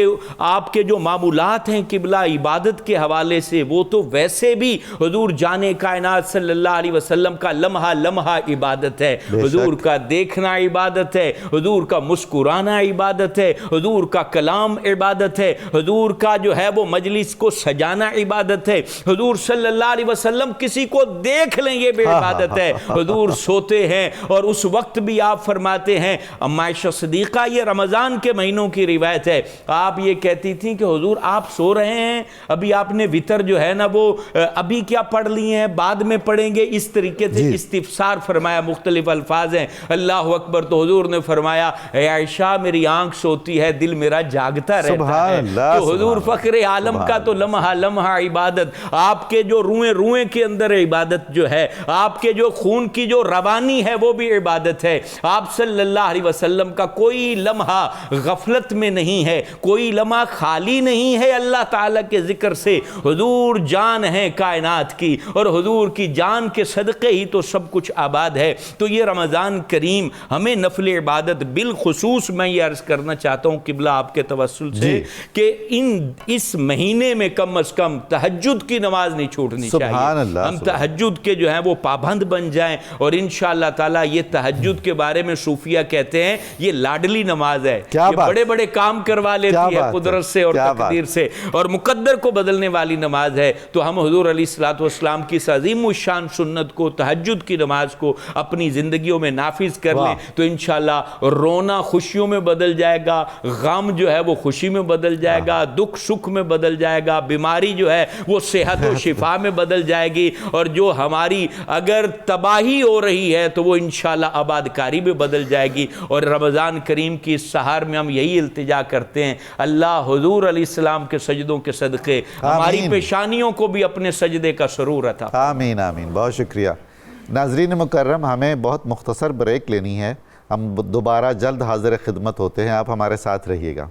کے جو معمولات ہیں قبلہ عبادت کے حوالے سے وہ تو ویسے بھی حضور جان کائنات صلی اللہ علیہ وسلم کا لمحہ لمحہ عبادت ہے، حضور کا دیکھنا عبادت ہے، حضور کا مسکرانا عبادت ہے، حضور کا کلام عبادت ہے، حضور کا جو ہے وہ مجلس کو سجانا عبادت ہے، حضور صلی اللہ علیہ وسلم کسی کو دیکھ لیں یہ بھی عبادت ہے۔ حضور سوتے ہیں اور اس وقت بھی آپ فرماتے ہیں، اما عائشہ صدیقہ یہ رمضان کے مہینوں کی روایت ہے، آپ یہ کہتی تھیں کہ حضور آپ سو رہے ہیں، ابھی آپ نے وتر جو ہے نا وہ ابھی کیا پڑھ لی ہیں، بعد میں پڑھیں گے، اس طریقے سے استفسار فرمایا، مختلف الفاظ ہیں۔ اللہ اکبر تو حضور نے فرمایا اے عائشہ میری آنکھ سوتی ہے دل میرا جاگتا رہتا ہے۔ تو حضور فخر عالم کا تو لمحہ لمحہ عبادت، آپ کے جو روئیں روئیں کے اندر عبادت جو ہے، آپ کے جو خون کی جو روانی ہے وہ بھی عبادت ہے۔ آپ صلی اللہ علیہ وسلم کا کوئی لمحہ غفلت میں نہیں ہے، کوئی لمحہ خالی نہیں ہے اللہ تعالیٰ کے ذکر سے۔ حضور جان ہے کائنات کی اور حضور کی جان کے صدقے ہی تو سب کچھ آباد ہے۔ تو یہ رمضان کریم ہمیں نفل عبادت بالخصوص میں یہ عرض کرنا چاہتا ہوں قبلہ آپ کے توسل سے کہ اس مہینے میں کم از کم تہجد کی نماز نہیں چھوڑنی چاہیے۔ ہم تہجد کے جو ہیں وہ پابند بن جائیں، اور انشاءاللہ تعالیٰ یہ تہجد کے بارے میں صوفیہ کہتے ہیں یہ لاڈلی نماز ہے، یہ بڑے بڑے کام کروا لیتی ہے قدرت سے اور تقدیر سے، اور مقدر کو بدلنے والی نماز ہے۔ تو ہم حضور علیہ الصلوۃ والسلام کی عظیم الشان سنت کو، تہجد کی نماز کو اپنی زندگیوں میں نافذ کر لیں تو انشاءاللہ رونا خوشیوں میں بدل جائے گا، غم جو ہے وہ خوشی میں بدل جائے گا، دکھ سکھ میں بدل جائے گا، بیماری جو ہے وہ صحت و شفا میں بدل جائے گی، اور جو ہماری اگر تباہی ہو رہی ہے تو وہ انشاءاللہ آبادکاری میں بدل جائے گی۔ اور رمضان کریم کی اس سحر میں ہم یہی التجا کرتے ہیں اللہ حضور علیہ السلام کے سجدوں کے صدقے ہماری پیشانیوں کو بھی اپنے سجدے کا سرور عطا۔ آمین آمین، بہت شکریہ۔ ناظرین مکرم، ہمیں بہت مختصر بریک لینی ہے، ہم دوبارہ جلد حاضر خدمت ہوتے ہیں، آپ ہمارے ساتھ رہیے گا۔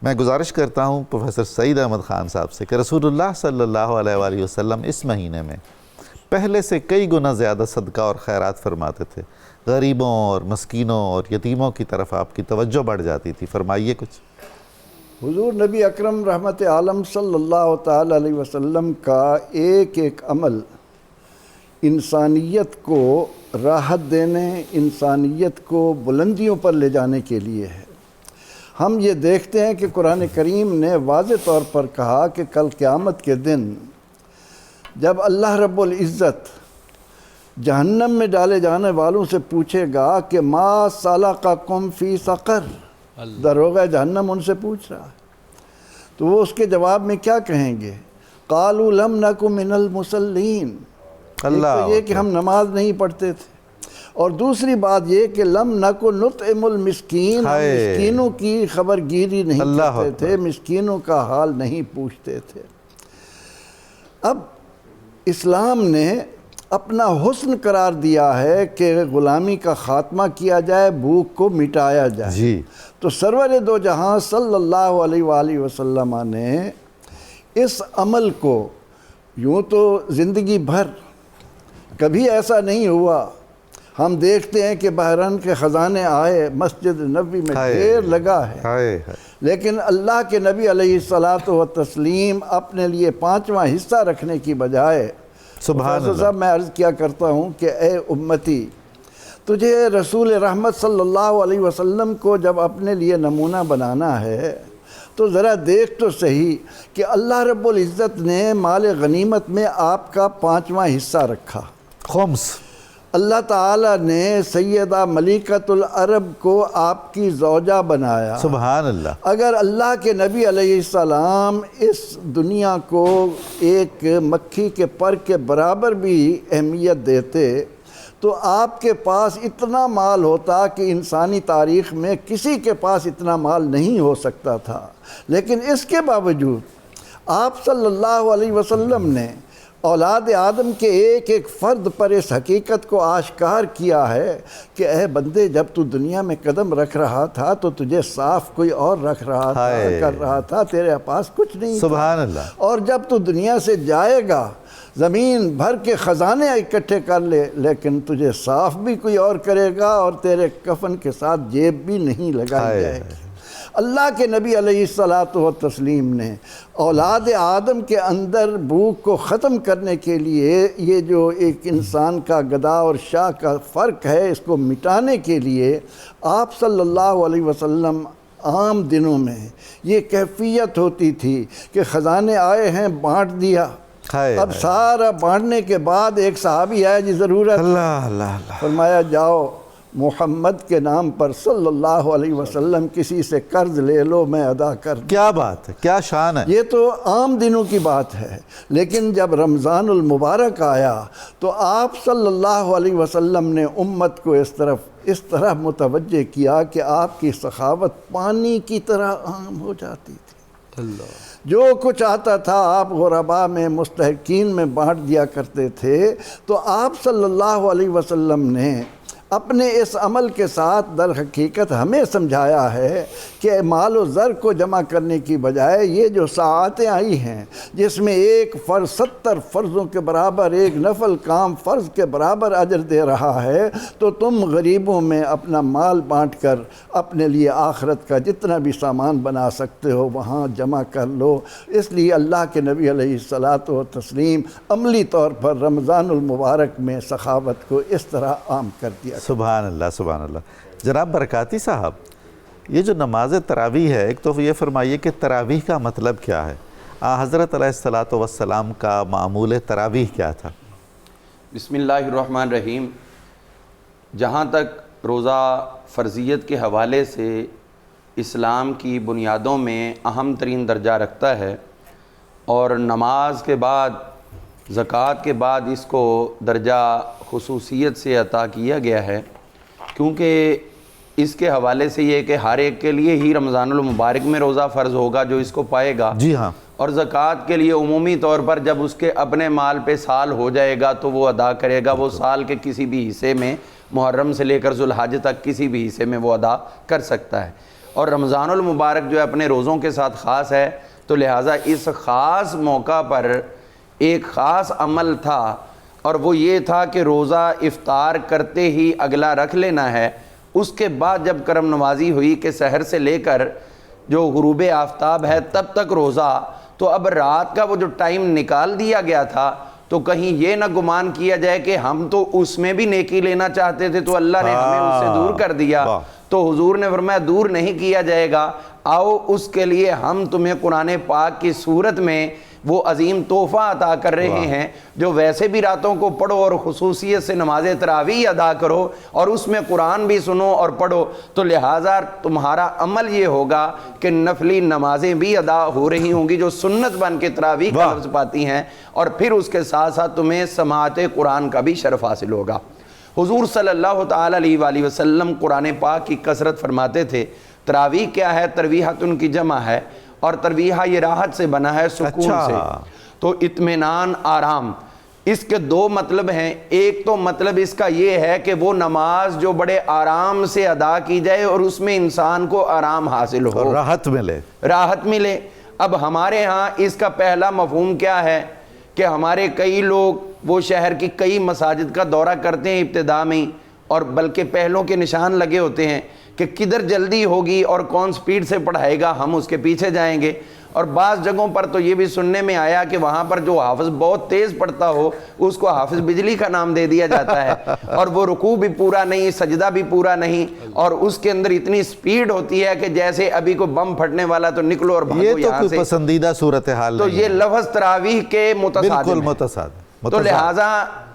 میں گزارش کرتا ہوں پروفیسر سعید احمد خان صاحب سے کہ رسول اللہ صلی اللہ علیہ وآلہ وسلم اس مہینے میں پہلے سے کئی گنا زیادہ صدقہ اور خیرات فرماتے تھے، غریبوں اور مسکینوں اور یتیموں کی طرف آپ کی توجہ بڑھ جاتی تھی، فرمائیے کچھ۔ حضور نبی اکرم رحمت عالم صلی اللہ تعالی علیہ وسلم کا ایک ایک عمل انسانیت کو راحت دینے، انسانیت کو بلندیوں پر لے جانے کے لیے ہے۔ ہم یہ دیکھتے ہیں کہ قرآن کریم نے واضح طور پر کہا کہ کل قیامت کے دن جب اللہ رب العزت جہنم میں ڈالے جانے والوں سے پوچھے گا کہ ما سلککم فی سقر، داروغہ جہنم ان سے پوچھ رہا ہے، تو وہ اس کے جواب میں کیا کہیں گے؟ قالوا لم نک من المصلین، ایک تو یہ کہ ہم نماز نہیں پڑھتے تھے، اور دوسری بات یہ کہ لم نک نطعم المسکین، ہم مسکینوں کی خبر گیری نہیں کرتے تھے، مسکینوں کا حال نہیں پوچھتے تھے۔ اب اسلام نے اپنا حسن قرار دیا ہے کہ غلامی کا خاتمہ کیا جائے، بھوک کو مٹایا جائے۔ جی تو سرور دو جہاں صلی اللہ علیہ وآلہ وسلم نے اس عمل کو یوں تو زندگی بھر کبھی ایسا نہیں ہوا۔ ہم دیکھتے ہیں کہ بحران کے خزانے آئے، مسجد نبوی میں ڈھیر لگا ہے، لیکن اللہ کے نبی علیہ الصلاۃ والتسلیم اپنے لیے 5واں حصہ رکھنے کی بجائے، سبحان اللہ صاحب میں عرض کیا کرتا ہوں کہ اے امتی، تجھے رسول رحمت صلی اللہ علیہ وسلم کو جب اپنے لیے نمونہ بنانا ہے تو ذرا دیکھ تو صحیح کہ اللہ رب العزت نے مال غنیمت میں آپ کا 5واں حصہ رکھا، خمس۔ اللہ تعالیٰ نے سیدہ ملکۃ العرب کو آپ کی زوجہ بنایا۔ سبحان اللہ۔ اگر اللہ کے نبی علیہ السلام اس دنیا کو ایک مکھی کے پر کے برابر بھی اہمیت دیتے تو آپ کے پاس اتنا مال ہوتا کہ انسانی تاریخ میں کسی کے پاس اتنا مال نہیں ہو سکتا تھا، لیکن اس کے باوجود آپ صلی اللہ علیہ وسلم نے اولاد آدم کے ایک ایک فرد پر اس حقیقت کو آشکار کیا ہے کہ اے بندے، جب تو دنیا میں قدم رکھ رہا تھا تو تجھے صاف کوئی اور رکھ رہا تھا، کر رہا تھا، تیرے پاس کچھ نہیں تھا۔ سبحان اللہ۔ اور جب تو دنیا سے جائے گا زمین بھر کے خزانے اکٹھے کر لے، لیکن تجھے صاف بھی کوئی اور کرے گا اور تیرے کفن کے ساتھ جیب بھی نہیں لگائی جائے گی۔ اللہ کے نبی علیہ الصلاۃ والتسلیم نے اولاد آدم کے اندر بھوک کو ختم کرنے کے لیے، یہ جو ایک انسان کا گدھا اور شاہ کا فرق ہے، اس کو مٹانے کے لیے آپ صلی اللہ علیہ وسلم عام دنوں میں یہ کیفیت ہوتی تھی کہ خزانے آئے ہیں، بانٹ دیا۔ اب سارا بانٹنے کے بعد ایک صحابی آیا، جی ضرورت، فرمایا جاؤ محمد کے نام پر صلی اللہ علیہ وسلم کسی سے قرض لے لو، میں ادا کر دوں۔ کیا بات ہے، کیا شان ہے۔ یہ تو عام دنوں کی بات ہے، لیکن جب رمضان المبارک آیا تو آپ صلی اللہ علیہ وسلم نے امت کو اس طرح متوجہ کیا کہ آپ کی سخاوت پانی کی طرح عام ہو جاتی تھی۔ جو کچھ آتا تھا آپ غرباء میں، مستحقین میں بانٹ دیا کرتے تھے۔ تو آپ صلی اللہ علیہ وسلم نے اپنے اس عمل کے ساتھ در حقیقت ہمیں سمجھایا ہے کہ مال و زر کو جمع کرنے کی بجائے یہ جو ساعتیں آئی ہیں جس میں ایک فرض 70 فرضوں کے برابر، ایک نفل کام فرض کے برابر اجر دے رہا ہے، تو تم غریبوں میں اپنا مال بانٹ کر اپنے لیے آخرت کا جتنا بھی سامان بنا سکتے ہو وہاں جمع کر لو۔ اس لیے اللہ کے نبی علیہ الصلاۃ والتسلیم عملی طور پر رمضان المبارک میں سخاوت کو اس طرح عام کر دیا۔ سبحان اللہ، سبحان اللہ۔ جناب برکاتی صاحب، یہ جو نماز تراویح ہے، ایک تو یہ فرمائیے کہ تراویح کا مطلب کیا ہے؟ حضرت علیہ الصلاۃ والسلام کا معمول تراویح کیا تھا؟ بسم اللہ الرحمن الرحیم۔ جہاں تک روزہ فرضیت کے حوالے سے اسلام کی بنیادوں میں اہم ترین درجہ رکھتا ہے، اور نماز کے بعد، زکوٰۃ کے بعد اس کو درجہ خصوصیت سے عطا کیا گیا ہے، کیونکہ اس کے حوالے سے یہ کہ ہر ایک کے لیے ہی رمضان المبارک میں روزہ فرض ہوگا جو اس کو پائے گا۔ جی ہاں۔ اور زکوٰۃ کے لیے عمومی طور پر جب اس کے اپنے مال پہ سال ہو جائے گا تو وہ ادا کرے گا، وہ سال کے کسی بھی حصے میں، محرم سے لے کر ذوالحج تک کسی بھی حصے میں وہ ادا کر سکتا ہے۔ اور رمضان المبارک جو ہے اپنے روزوں کے ساتھ خاص ہے، تو لہٰذا اس خاص موقع پر ایک خاص عمل تھا، اور وہ یہ تھا کہ روزہ افطار کرتے ہی اگلا رکھ لینا ہے۔ اس کے بعد جب کرم نوازی ہوئی کہ سحر سے لے کر جو غروب آفتاب ہے تب تک روزہ، تو اب رات کا وہ جو ٹائم نکال دیا گیا تھا تو کہیں یہ نہ گمان کیا جائے کہ ہم تو اس میں بھی نیکی لینا چاہتے تھے تو اللہ نے ہمیں اس سے دور کر دیا. تو حضور نے فرمایا دور نہیں کیا جائے گا, آؤ اس کے لیے ہم تمہیں قرآن پاک کی صورت میں وہ عظیم تحفہ عطا کر رہے ہیں جو ویسے بھی راتوں کو پڑھو اور خصوصیت سے نماز تراویح ادا کرو اور اس میں قرآن بھی سنو اور پڑھو, تو لہٰذا تمہارا عمل یہ ہوگا کہ نفلی نمازیں بھی ادا ہو رہی ہوں گی جو سنت بن کے تراویح کا لفظ پاتی ہیں, اور پھر اس کے ساتھ ساتھ تمہیں سماعت قرآن کا بھی شرف حاصل ہوگا. حضور صلی اللہ تعالیٰ علیہ وآلہ وسلم قرآن پاک کی کثرت فرماتے تھے. تراویح کیا ہے؟ ترویحۃ ان کی جمع ہے, اور ترویحہ یہ راحت سے بنا ہے, سکون سے. تو اطمینان, آرام, اس کے دو مطلب ہیں. ایک تو مطلب اس کا یہ ہے کہ وہ نماز جو بڑے آرام سے ادا کی جائے اور اس میں انسان کو آرام حاصل ہو, راحت ملے, راحت ملے. اب ہمارے ہاں اس کا پہلا مفہوم کیا ہے کہ ہمارے کئی لوگ وہ شہر کی کئی مساجد کا دورہ کرتے ہیں ابتدا میں, اور بلکہ پہلوں کے نشان لگے ہوتے ہیں کہ کدھر جلدی ہوگی اور کون سپیڈ سے پڑھائے گا, ہم اس کے پیچھے جائیں گے. اور بعض جگہوں پر تو یہ بھی سننے میں آیا کہ وہاں پر جو حافظ بہت تیز پڑھتا ہو اس کو حافظ بجلی کا نام دے دیا جاتا ہے, اور وہ رکوع بھی پورا نہیں, سجدہ بھی پورا نہیں, اور اس کے اندر اتنی سپیڈ ہوتی ہے کہ جیسے ابھی کوئی بم پھٹنے والا تو نکلو اور بھاگو یہاں سے. یہ تو کوئی پسندیدہ صورتحال تو یہ لفظ تراویح کے متصادم ہے. تو لہٰذا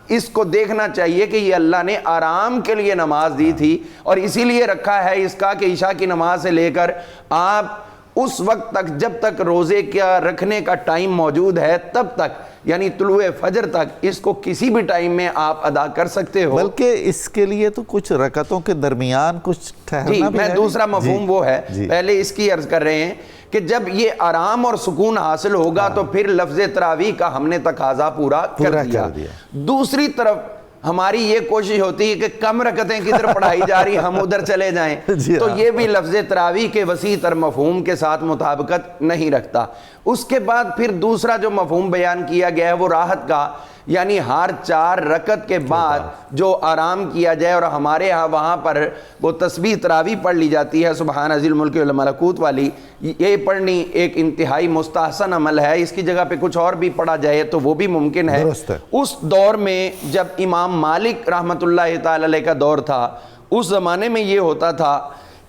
اس کو دیکھنا چاہیے کہ یہ اللہ نے آرام کے لیے نماز دی تھی, اور اسی لیے رکھا ہے اس کا کہ عشاء کی نماز سے لے کر آپ اس وقت تک جب تک روزے کا رکھنے کا ٹائم موجود ہے تب تک, یعنی طلوع فجر تک, اس کو کسی بھی ٹائم میں آپ ادا کر سکتے ہو. بلکہ اس کے لیے تو کچھ رکعتوں کے درمیان کچھ ٹھہرنا بھی ہے. میں دوسرا مفہوم وہ ہے, پہلے اس کی عرض کر رہے ہیں کہ جب یہ آرام اور سکون حاصل ہوگا تو پھر لفظ تراویح کا ہم نے تقاضا پورا کر دیا. دوسری طرف ہماری یہ کوشش ہوتی ہے کہ کم رکعتیں کدھر پڑھائی جا رہی ہم ادھر چلے جائیں, تو یہ بھی لفظ تراویح کے وسیع تر مفہوم کے ساتھ مطابقت نہیں رکھتا. اس کے بعد پھر دوسرا جو مفہوم بیان کیا گیا ہے وہ راحت کا, یعنی ہر 4 رکعت کے بعد جو آرام کیا جائے. اور ہمارے ہاں وہاں پر وہ تسبیح تراویح پڑھ لی جاتی ہے سبحان ذی الملک والملکوت والی, یہ پڑھنی ایک انتہائی مستحسن عمل ہے. اس کی جگہ پہ کچھ اور بھی پڑھا جائے تو وہ بھی ممکن ہے. اس دور میں جب امام مالک رحمۃ اللہ تعالی علیہ کا دور تھا, اس زمانے میں یہ ہوتا تھا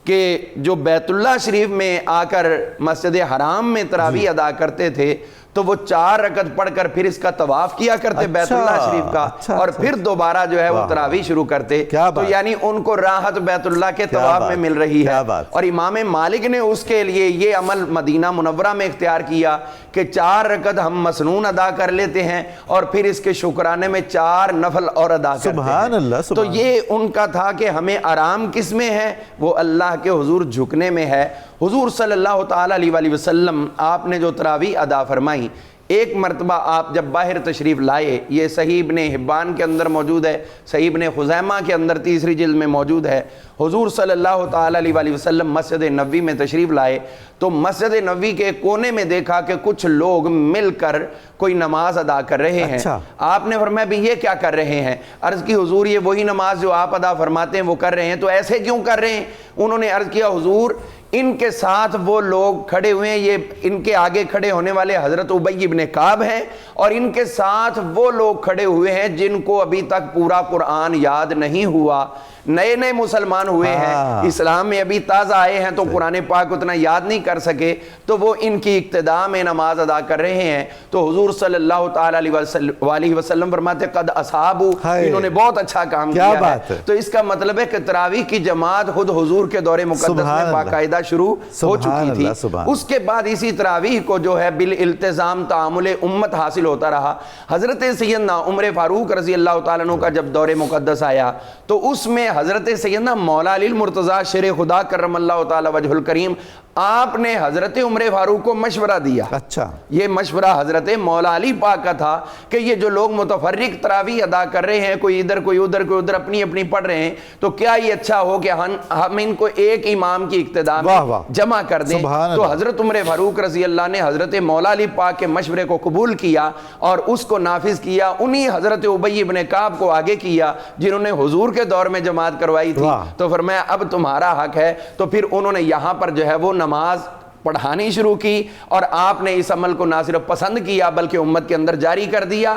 کہ جو بیت اللہ شریف میں آ کر مسجد حرام میں تراویح ادا کرتے تھے تو وہ 4 رکعت پڑھ کر پھر اس کا طواف کیا کرتے بیت اللہ شریف کا, اور پھر دوبارہ جو ہے وہ تراویح شروع کرتے. تو یعنی ان کو راحت بیت اللہ کے طواف میں مل رہی ہے. اور امام مالک نے اس کے لیے یہ عمل مدینہ منورہ میں اختیار کیا کہ 4 رکعت ہم مسنون ادا کر لیتے ہیں اور پھر اس کے شکرانے میں 4 نفل اور ادا کرتے ہیں. سبحان اللہ. تو یہ ان کا تھا کہ ہمیں آرام کس میں ہے؟ وہ اللہ کے حضور جھکنے میں ہے. حضور صلی اللہ تعالیٰ علیہ وآلہ وسلم آپ نے جو تراویح ادا فرمائی, ایک مرتبہ آپ جب باہر تشریف لائے, یہ صحیح ابن حبان کے اندر موجود ہے, صحیح ابن خزیمہ کے اندر 3ری جلد میں موجود ہے. حضور صلی اللہ تعالیٰ علیہ وآلہ وسلم مسجد نبوی میں تشریف لائے تو مسجد نبوی کے کونے میں دیکھا کہ کچھ لوگ مل کر کوئی نماز ادا کر رہے ہیں. آپ نے فرمایا بھی یہ کیا کر رہے ہیں؟ عرض کی حضور یہ وہی نماز جو آپ ادا فرماتے ہیں وہ کر رہے ہیں. تو ایسے کیوں کر رہے ہیں؟ انہوں نے عرض کیا حضور ان کے ساتھ وہ لوگ کھڑے ہوئے ہیں, یہ ان کے آگے کھڑے ہونے والے حضرت ابی ابن کعب ہیں, اور ان کے ساتھ وہ لوگ کھڑے ہوئے ہیں جن کو ابھی تک پورا قرآن یاد نہیں ہوا, نئے نئے مسلمان ہوئے ہیں, اسلام میں ابھی تازہ آئے ہیں تو قرآن پاک اتنا یاد نہیں کر سکے, تو وہ ان کی اقتداء میں نماز ادا کر رہے ہیں. تو حضور صلی اللہ تعالیٰ علیہ وسلم فرماتے قد اصحابو, انہوں نے بہت اچھا کام کیا ہے. تو اس کا مطلب ہے کہ تراویح کی جماعت خود حضور کے دور مقدس میں باقاعدہ شروع ہو چکی تھی. اس کے بعد اسی تراویح کو جو ہے بالالتزام تعامل امت حاصل ہوتا رہا. حضرت سیدنا عمر فاروق رضی اللہ تعالیٰ عنہ کا جب دور مقدس آیا تو اس میں حضرت سیدنا مولا علی المرتضیٰ شیر خدا کرم اللہ تعالی وجہ الکریم, آپ نے حضرت عمر فاروق کو مشورہ دیا. اچھا, یہ مشورہ حضرت مولا علی پاک کا تھا کہ یہ جو لوگ متفرق تراویح ادا کر رہے ہیں, کوئی ادھر کوئی ادھر کوئی ادھر اپنی اپنی پڑھ رہے ہیں, تو کیا یہ اچھا ہو کہ ہم ان کو ایک امام کی اقتداء میں جمع کر دیں. تو حضرت عمر فاروق رضی اللہ نے حضرت مولا علی پاک کے مشورے کو قبول کیا اور اس کو نافذ کیا. انہی حضرت ابی ابن کعب کو آگے کیا جنہوں نے حضور کے دور میں جماعت کروائی تھی. تو فرمایا اب تمہارا حق ہے. تو پھر انہوں نے یہاں پر جو ہے وہ نماز پڑھانی شروع کی, اور آپ نے اس عمل کو نہ صرف پسند کیا بلکہ امت کے اندر جاری کر دیا.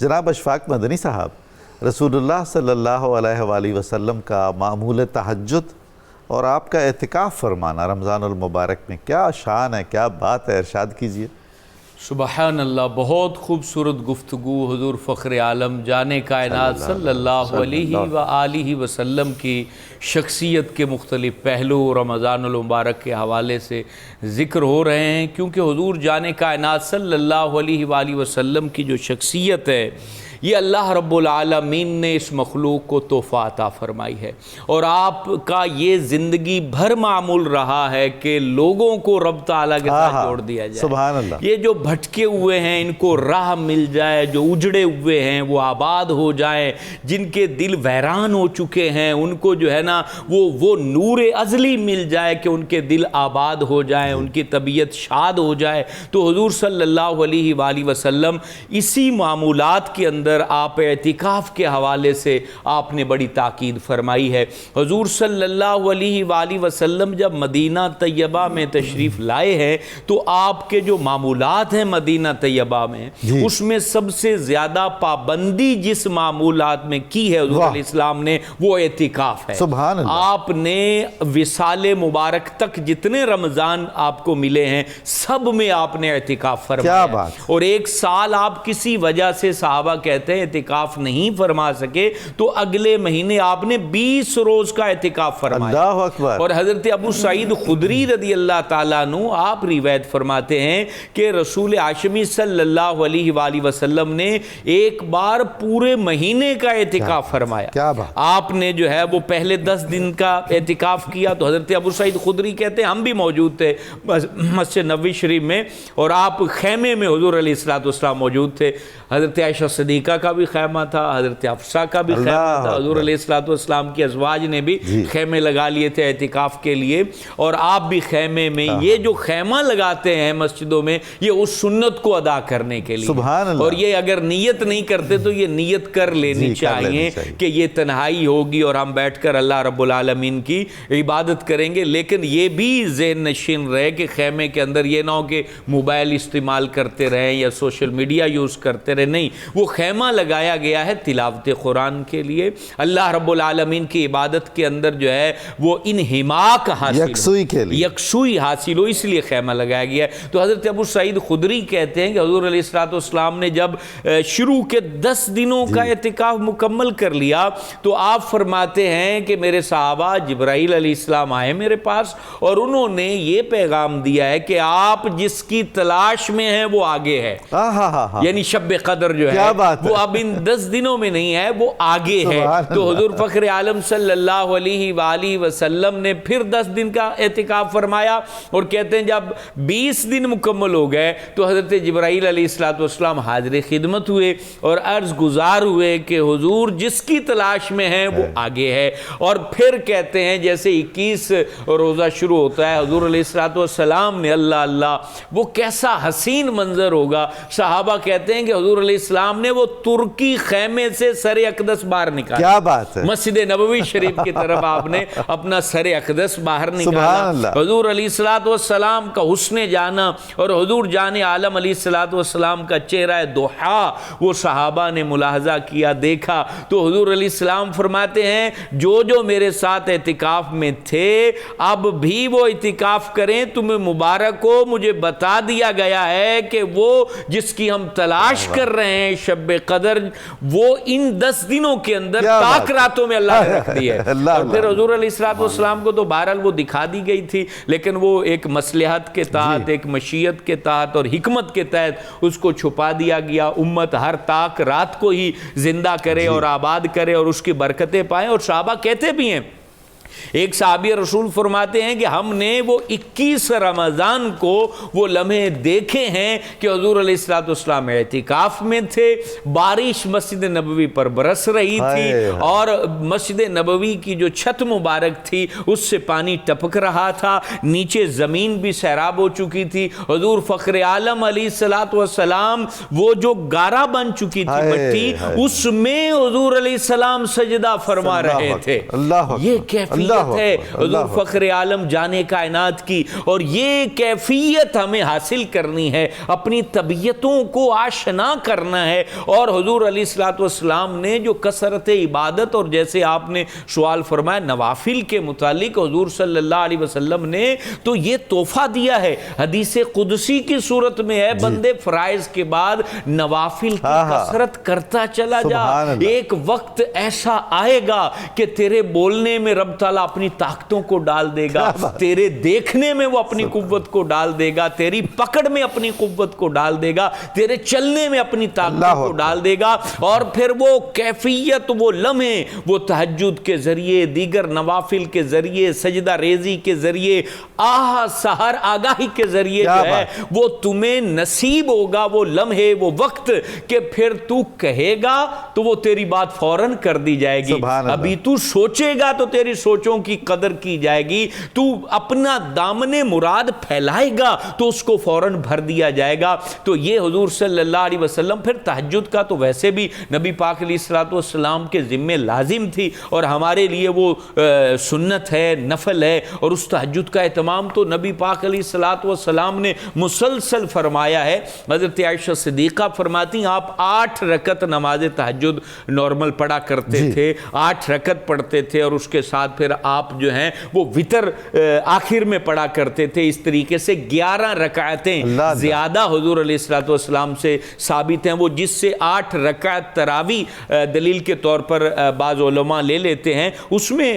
جناب اشفاق مدنی صاحب، رسول اللہ صلی اللہ علیہ وآلہ وسلم کا معمول تہجد اور آپ کا اعتکاف فرمانا رمضان المبارک میں کیا شان ہے، کیا بات ہے، ارشاد کیجئے۔ سبحان اللہ، بہت خوبصورت گفتگو حضور فخر عالم جان کائنات صلی اللہ علیہ وآلہ وسلم کی شخصیت کے مختلف پہلو رمضان المبارک کے حوالے سے ذکر ہو رہے ہیں، کیونکہ حضور جان کائنات صلی اللہ علیہ وآلہ وسلم کی جو شخصیت ہے یہ اللہ رب العالمین نے اس مخلوق کو تحفہ عطا فرمائی ہے، اور آپ کا یہ زندگی بھر معمول رہا ہے کہ لوگوں کو رب تعالیٰ کے ساتھ جوڑ دیا جائے۔ سبحان اللہ۔ یہ جو بھٹکے ہوئے ہیں ان کو راہ مل جائے، جو اجڑے ہوئے ہیں وہ آباد ہو جائیں، جن کے دل ویران ہو چکے ہیں ان کو جو ہے نا وہ نور ازلی مل جائے کہ ان کے دل آباد ہو جائیں، ان کی طبیعت شاد ہو جائے۔ تو حضور صلی اللہ علیہ وآلہ وسلم اسی معمولات کے اندر آپ اعتکاف کے حوالے سے آپ نے بڑی تاکید فرمائی ہے۔ حضور صلی اللہ علیہ وآلہ وسلم جب مدینہ طیبہ میں تشریف لائے ہیں تو آپ کے جو معمولات ہیں مدینہ طیبہ میں اس میں سب سے زیادہ پابندی جس معمولات میں کی ہے حضور علیہ السلام نے وہ اعتکاف ہے۔ سبحان اللہ۔ آپ نے وصال مبارک تک جتنے رمضان آپ کو ملے ہیں سب میں آپ نے اعتکاف فرمایا، کیا بات۔ اور ایک سال آپ کسی وجہ سے صحابہ کہتے ہیں اعتکاف نہیں فرما سکے تو اگلے مہینے آپ نے 20 روز کا اعتکاف فرمایا۔ اللہ اکبر۔ اور حضرت ابو سعید خدری رضی اللہ تعالیٰ عنہ آپ روایت فرماتے ہیں کہ رسول ہاشمی صلی اللہ علیہ وآلہ وسلم نے ایک بار پورے مہینے کا اعتکاف فرمایا۔ کیا بات۔ آپ نے جو ہے وہ پہلے 10 دن کا اعتکاف کیا تو حضرت ابو سعید خدری کہتے ہیں ہم بھی موجود تھے مسجد نبوی شریف میں، اور آپ خیمے میں حضور علیہ السلام موجود تھے۔ حضرت عائشہ صدیقہ کا بھی خیمہ تھا، حضرت حفصہ کا بھی خیمہ تھا، حضور علیہ السلام کی ازواج نے بھی خیمے لگا لیے تھے اعتکاف کے لیے، اور آپ بھی خیمے میں۔ یہ جو خیمہ لگاتے ہیں مسجدوں میں یہ اس سنت کو ادا کرنے کے لیے، سبحان اللہ۔ اور یہ اگر نیت نہیں کرتے تو یہ نیت کر لینی چاہیے کہ یہ تنہائی ہوگی اور ہم بیٹھ کر اللہ رب العالمین کی عبادت کریں گے، لیکن یہ بھی ذہن نشین رہے کہ خیمے کے اندر یہ نہ ہو کہ موبائل استعمال کرتے رہیں یا سوشل میڈیا یوز کرتے رہیں، نہیں، وہ خیمہ لگایا گیا ہے تلاوت قرآن کے لیے، اللہ رب العالمین کی عبادت کے اندر جو ہے وہ انہماک حاصل یکسوئی حاصل ہو، اس لیے خیمہ لگایا گیا ہے۔ تو حضرت ابو سعید خدری کہتے ہیں کہ حضور علیہ السلام نے جب شروع کے 10 دنوں کا اعتکاف مکمل کر لیا تو آپ فرماتے ہیں کہ میرے صحابہ جبرائیل علیہ السلام آئے میرے پاس اور انہوں نے یہ پیغام دیا ہے کہ آپ جس کی تلاش میں ہیں وہ آگے ہے، یعنی شب قدر جو ہے وہ اب ان 10 دنوں میں نہیں ہے، وہ آگے ہے۔ تو حضور فخر عالم صلی اللہ علیہ وآلہ وسلم نے پھر 10 دن کا اعتکاف فرمایا، اور کہتے ہیں جب 20 دن مکمل ہو گئے تو حضرت جبرائیل علیہ السلام حاضر خدمت ہوئے اور عرض گزار ہوئے کہ حضور جس کی تلاش میں ہیں وہ آگے ہے۔ اور پھر کہتے ہیں جیسے 21 روزہ شروع ہوتا ہے حضور علیہ السلام نے اللہ اللہ وہ کیسا حسین منظر ہوگا، صحابہ کہتے ہیں کہ حضور علیہ السلام نے وہ ترکی خیمے سے سر اقدس باہر نکالا، کیا بات ہے، مسجد نبوی شریف کی طرف آپ نے اپنا سر اقدس باہر نکالا۔ حضور علیہ السلام کا حسن جانا اور حضور جان عالم علیہ السلام کا چہرہ دوحا وہ صحابہ نے ملاحظہ کیا، دیکھا۔ تو حضور علیہ السلام فرماتے ہیں جو جو میرے ساتھ اعتکاف میں تھے اب بھی وہ اعتکاف کریں، تمہیں مبارک ہو، مجھے بتا دیا گیا ہے کہ وہ جس کی ہم تلاش کر رہے ہیں شب قدر وہ ان 10 دنوں کے اندر تاک راتوں میں اللہ نے رکھ دی ہے۔ اور پھر حضور علیہ السلام کو تو بہرحال وہ دکھا دی گئی تھی، لیکن وہ ایک مصلحت کے تحت، ایک مشیت کے تحت اور حکمت کے تحت اس کو چھپا دیا گیا، امت ہر تاک رات کو ہی زندہ کرے اور آباد کرے اور اس کی برکتیں پائیں۔ اور صحابہ کہتے بھی ہیں، ایک صحابی رسول فرماتے ہیں کہ ہم نے وہ 21 رمضان کو وہ لمحے دیکھے ہیں کہ حضور علیہ السلام اعتکاف میں تھے، بارش مسجد نبوی پر برس رہی تھی اور مسجد نبوی کی جو چھت مبارک تھی اس سے پانی ٹپک رہا تھا، نیچے زمین بھی سیراب ہو چکی تھی، حضور فخر عالم علیہ السلام وہ جو گارا بن چکی تھی مٹی اس میں حضور علیہ السلام سجدہ فرما رہے تھے۔ یہ کیفیت کیفیت ہے حضور فخر عالم جانے کائنات کی، اور یہ کیفیت ہمیں حاصل کرنی ہے، اپنی طبیعتوں کو آشنا کرنا ہے۔ اور حضور علیہ الصلوۃ والسلام نے جو کثرت عبادت، اور جیسے آپ نے سوال فرمایا نوافل کے متعلق، حضور صلی اللہ علیہ وسلم نے تو یہ تحفہ دیا ہے، حدیث قدسی کی صورت میں ہے، بندے فرائض کے بعد نوافل کی کثرت کرتا چلا جا، ایک وقت ایسا آئے گا کہ تیرے بولنے میں رب تعالیٰ اپنی طاقتوں کو ڈال دے گا، تیرے دیکھنے میں وہ اپنی قوت کو ڈال دے گا، تیری پکڑ میں اپنی قوت کو ڈال دے گا، تیرے چلنے میں اپنی طاقتوں کو ڈال دے گا، اور پھر وہ کیفیت، وہ لمحے، وہ تہجد کے ذریعے، دیگر نوافل کے ذریعے، سجدہ ریزی کے ذریعے، سحر آگاہی کے ذریعے جو ہے وہ تمہیں نصیب ہوگا، وہ لمحے، وہ وقت کہ پھر تو کہے گا تو وہ تیری بات فوراً کر دی جائے گی، ابھی تو سوچے گا تو تیری سوچوں کی قدر کی جائے گی، تو اپنا دامن مراد پھیلائے گا تو اس کو فوراً بھر دیا جائے گا۔ تو یہ حضور صلی اللہ علیہ وسلم، پھر تہجد کا تو ویسے بھی نبی پاک علیہ الصلوۃ والسلام کے ذمے لازم تھی، اور ہمارے لیے وہ سنت ہے، نفل ہے، اور اس تہجد کا اہتمام تو نبی پاک علیہ الصلوۃ والسلام نے مسلسل فرمایا ہے۔ حضرت عائشہ صدیقہ فرماتی ہیں آپ 8 رکعت نماز تہجد نارمل پڑھا کرتے تھے، 8 رکعت پڑھتے تھے، اور اس کے ساتھ پھر آپ جو ہیں وہ وتر آخر میں پڑھا کرتے تھے۔ اس طریقے سے 11 رکعتیں زیادہ حضور علیہ الصلوۃ والسلام سے ثابت ہیں، وہ جس سے 8 رکعت تراویح دلیل کے طور پر بعض علماء لے لیتے ہیں، اس میں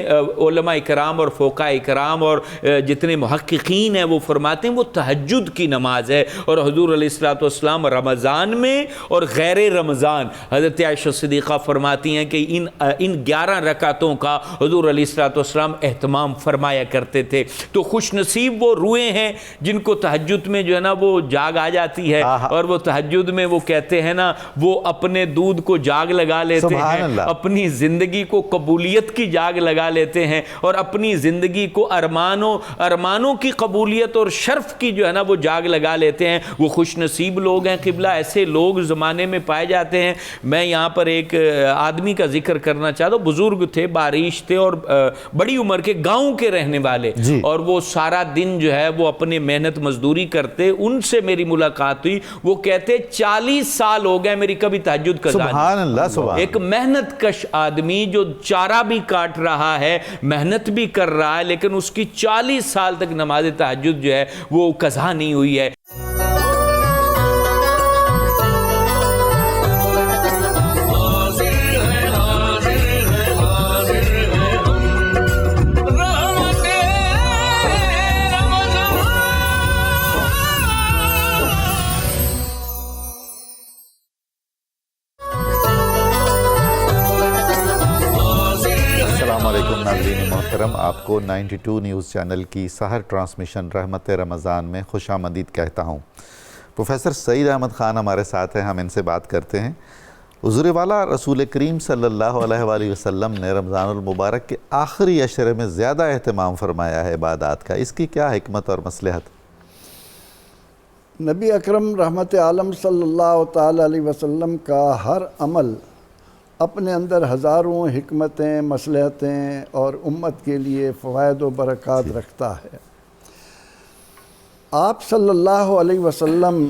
علماء کرام اور فقہاء کرام اور جتنے محققین ہیں وہ فرماتے ہیں وہ تہجد کی نماز ہے، اور حضور علیہ الصلوۃ والسلام رمضان میں اور غیر رمضان، حضرت عائشہ صدیقہ فرماتی ہیں کہ ان 11 رکعتوں کا حضور علیہ الصلوۃ والسلام اہتمام فرمایا کرتے تھے۔ تو خوش نصیب وہ روئے ہیں جن کو تہجد میں جو ہے نا وہ جاگ آ جاتی ہے، اور وہ تہجد میں وہ کہتے ہیں نا وہ اپنے دودھ کو جاگ لگا لیتے ہیں، اپنی زندگی کو قبولیت کی جاگ لگا لیتے ہیں، اور اپنی زندگی کو ارمانوں کی قبولیت اور شرف کی جو ہے نا وہ جاگ لگا لیتے ہیں۔ وہ خوش نصیب لوگ ہیں قبلہ، ایسے لوگ زمانے میں پائے جاتے ہیں۔ میں یہاں پر ایک آدمی کا ذکر کرنا چاہتا ہوں، بزرگ تھے، باریش تھے، اور بڑی عمر کے، گاؤں کے رہنے والے، اور وہ سارا دن جو ہے وہ اپنے محنت مزدوری کرتے۔ ان سے میری ملاقات ہوئی، وہ کہتے 40 سال ہو گئے میری کبھی تہجد قضا نہیں۔ سبحان اللہ، سبحان، ایک محنت کش آدمی جو چارہ بھی کاٹ رہا ہے، محنت بھی کر رہا ہے، لیکن اس کی 40 سال تک نماز تہجد جو ہے وہ قضا نہیں ہوئی ہے۔ محترم، آپ کو 92 نیوز چینل کی سحر ٹرانسمیشن رحمت رمضان میں خوش آمدید کہتا ہوں۔ پروفیسر سعید احمد خان ہمارے ساتھ ہیں، ہم ان سے بات کرتے ہیں۔ حضور والا رسول کریم صلی اللہ علیہ وآلہ وسلم نے رمضان المبارک کے آخری عشرے میں زیادہ اہتمام فرمایا ہے عبادات کا، اس کی کیا حکمت اور مصلحت؟ نبی اکرم رحمت عالم صلی اللہ تعالی علیہ وسلم کا ہر عمل اپنے اندر ہزاروں حکمتیں، مصلحتیں اور امت کے لیے فوائد و برکات رکھتا ہے۔ آپ صلی اللہ علیہ وسلم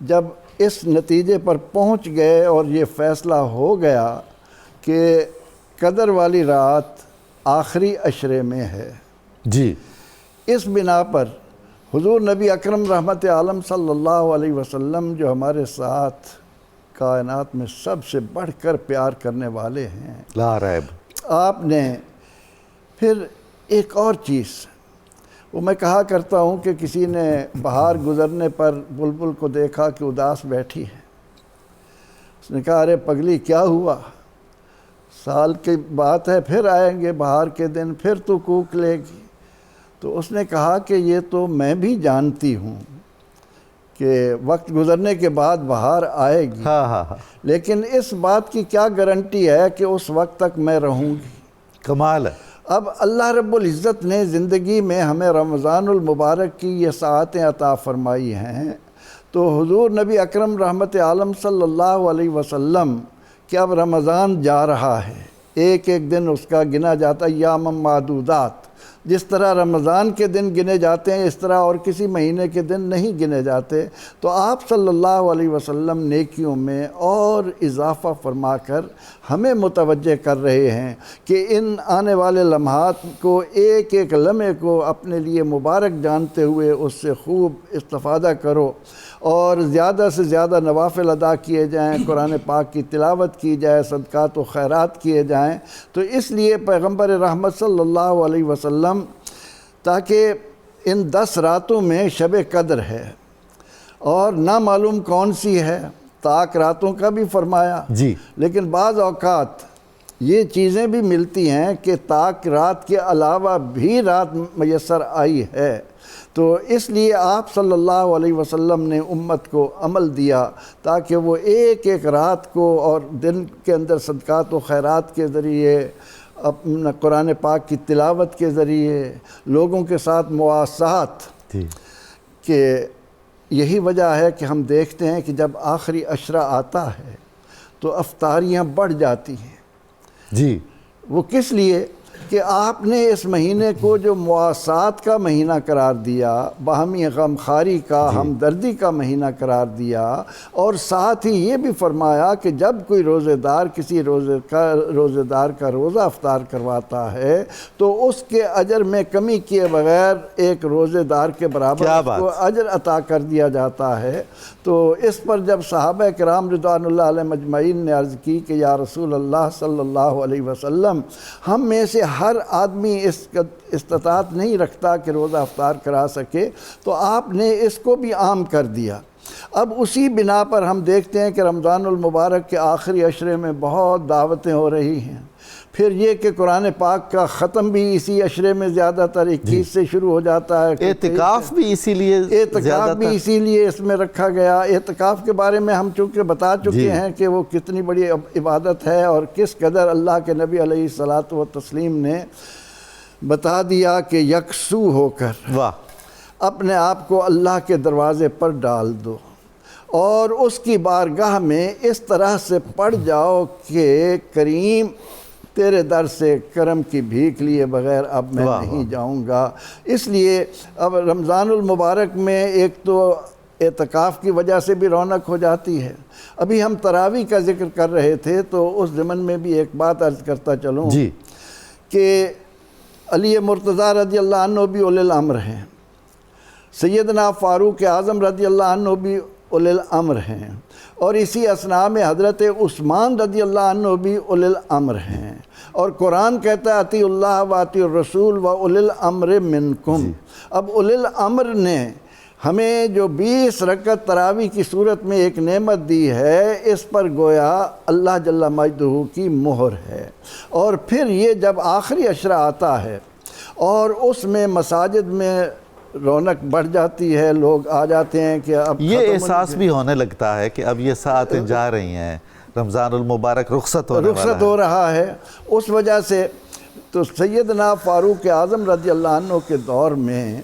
جب اس نتیجے پر پہنچ گئے اور یہ فیصلہ ہو گیا کہ قدر والی رات آخری عشرے میں ہے، جی، اس بنا پر حضور نبی اکرم رحمت عالم صلی اللہ علیہ وسلم جو ہمارے ساتھ کائنات میں سب سے بڑھ کر پیار کرنے والے ہیں، لا ریب، آپ نے پھر ایک اور چیز، وہ میں کہا کرتا ہوں کہ کسی نے بہار گزرنے پر بلبل کو دیکھا کہ اداس بیٹھی ہے، اس نے کہا ارے پگلی کیا ہوا، سال کی بات ہے، پھر آئیں گے بہار کے دن، پھر تو کوک لے گی۔ تو اس نے کہا کہ یہ تو میں بھی جانتی ہوں کہ وقت گزرنے کے بعد بہار آئے گی، لیکن اس بات کی کیا گارنٹی ہے کہ اس وقت تک میں رہوں گی؟ کمال ہے۔ اب اللہ رب العزت نے زندگی میں ہمیں رمضان المبارک کی یہ ساعتیں عطا فرمائی ہیں، تو حضور نبی اکرم رحمت عالم صلی اللہ علیہ وسلم کہ اب رمضان جا رہا ہے، ایک ایک دن اس کا گنا جاتا ہے، ایام معدودات، جس طرح رمضان کے دن گنے جاتے ہیں اس طرح اور کسی مہینے کے دن نہیں گنے جاتے۔ تو آپ صلی اللہ علیہ وسلم نیکیوں میں اور اضافہ فرما کر ہمیں متوجہ کر رہے ہیں کہ ان آنے والے لمحات کو، ایک ایک لمحے کو اپنے لیے مبارک جانتے ہوئے اس سے خوب استفادہ کرو، اور زیادہ سے زیادہ نوافل ادا کیے جائیں، قرآن پاک کی تلاوت کی جائے، صدقات و خیرات کیے جائیں۔ تو اس لیے پیغمبر رحمت صلی اللہ علیہ وسلم، تاکہ ان 10 راتوں میں شب قدر ہے اور نہ معلوم کون سی ہے، طاق راتوں کا بھی فرمایا جی، لیکن بعض اوقات یہ چیزیں بھی ملتی ہیں کہ طاق رات کے علاوہ بھی رات میسر آئی ہے۔ تو اس لیے آپ صلی اللہ علیہ وسلم نے امت کو عمل دیا تاکہ وہ ایک ایک رات کو اور دن کے اندر صدقات و خیرات کے ذریعے، اپنا قرآن پاک کی تلاوت کے ذریعے، لوگوں کے ساتھ مواسات، کہ یہی وجہ ہے کہ ہم دیکھتے ہیں کہ جب آخری عشرہ آتا ہے تو افطاریاں بڑھ جاتی ہیں۔ جی، وہ کس لیے کہ آپ نے اس مہینے کو جو مواسات کا مہینہ قرار دیا، باہمی غمخواری کا، ہمدردی کا مہینہ قرار دیا، اور ساتھ ہی یہ بھی فرمایا کہ جب کوئی روزے دار کسی روزے دار کا روزہ افطار کرواتا ہے تو اس کے اجر میں کمی کیے بغیر ایک روزے دار کے برابر اس کو اجر عطا کر دیا جاتا ہے۔ تو اس پر جب صحابہ کرام رضوان اللہ علیہ مجمعین نے عرض کی کہ یا رسول اللہ صلی اللہ علیہ وسلم، ہم میں سے ہر آدمی اس استطاعت نہیں رکھتا کہ روزہ افطار کرا سکے، تو آپ نے اس کو بھی عام کر دیا۔ اب اسی بنا پر ہم دیکھتے ہیں کہ رمضان المبارک کے آخری عشرے میں بہت دعوتیں ہو رہی ہیں۔ پھر یہ کہ قرآن پاک کا ختم بھی اسی عشرے میں زیادہ تر 21 سے شروع ہو جاتا ہے۔ اعتکاف بھی اسی لیے اس میں رکھا گیا۔ اعتکاف کے بارے میں ہم چونکہ بتا چکے ہیں کہ وہ کتنی بڑی عبادت ہے اور کس قدر اللہ کے نبی علیہ الصلاۃ والتسلیم نے بتا دیا کہ یکسو ہو کر اپنے آپ کو اللہ کے دروازے پر ڈال دو اور اس کی بارگاہ میں اس طرح سے پڑ جاؤ کہ کریم تیرے در سے کرم کی بھیک لیے بغیر اب میں نہیں جاؤں گا۔ اس لیے اب رمضان المبارک میں ایک تو اعتکاف کی وجہ سے بھی رونق ہو جاتی ہے۔ ابھی ہم تراویح کا ذکر کر رہے تھے تو اس ضمن میں بھی ایک بات عرض کرتا چلوں کہ علی مرتضیٰ رضی اللہ عنہ بھی اولی الامر ہیں، سیدنا فاروق اعظم رضی اللہ عنہ بھی اولی الامر ہیں، اور اسی اثناء میں حضرت عثمان رضی اللہ عنہ بھی اولی الامر ہیں، اور قرآن کہتا ہے اطیعوا اللہ و اطیعوا الرسول و اولی الامر منکم۔ اب اولی الامر نے ہمیں جو 20 رکعت تراویح کی صورت میں ایک نعمت دی ہے، اس پر گویا اللہ جل مجدہ کی مہر ہے۔ اور پھر یہ جب آخری عشرہ آتا ہے اور اس میں مساجد میں رونق بڑھ جاتی ہے، لوگ آ جاتے ہیں کہ اب یہ احساس بھی ہونے لگتا ہے کہ اب یہ ساعتیں جا رہی ہیں، رمضان المبارک رخصت ہو رہا ہے۔ اس وجہ سے تو سیدنا فاروق اعظم رضی اللہ عنہ کے دور میں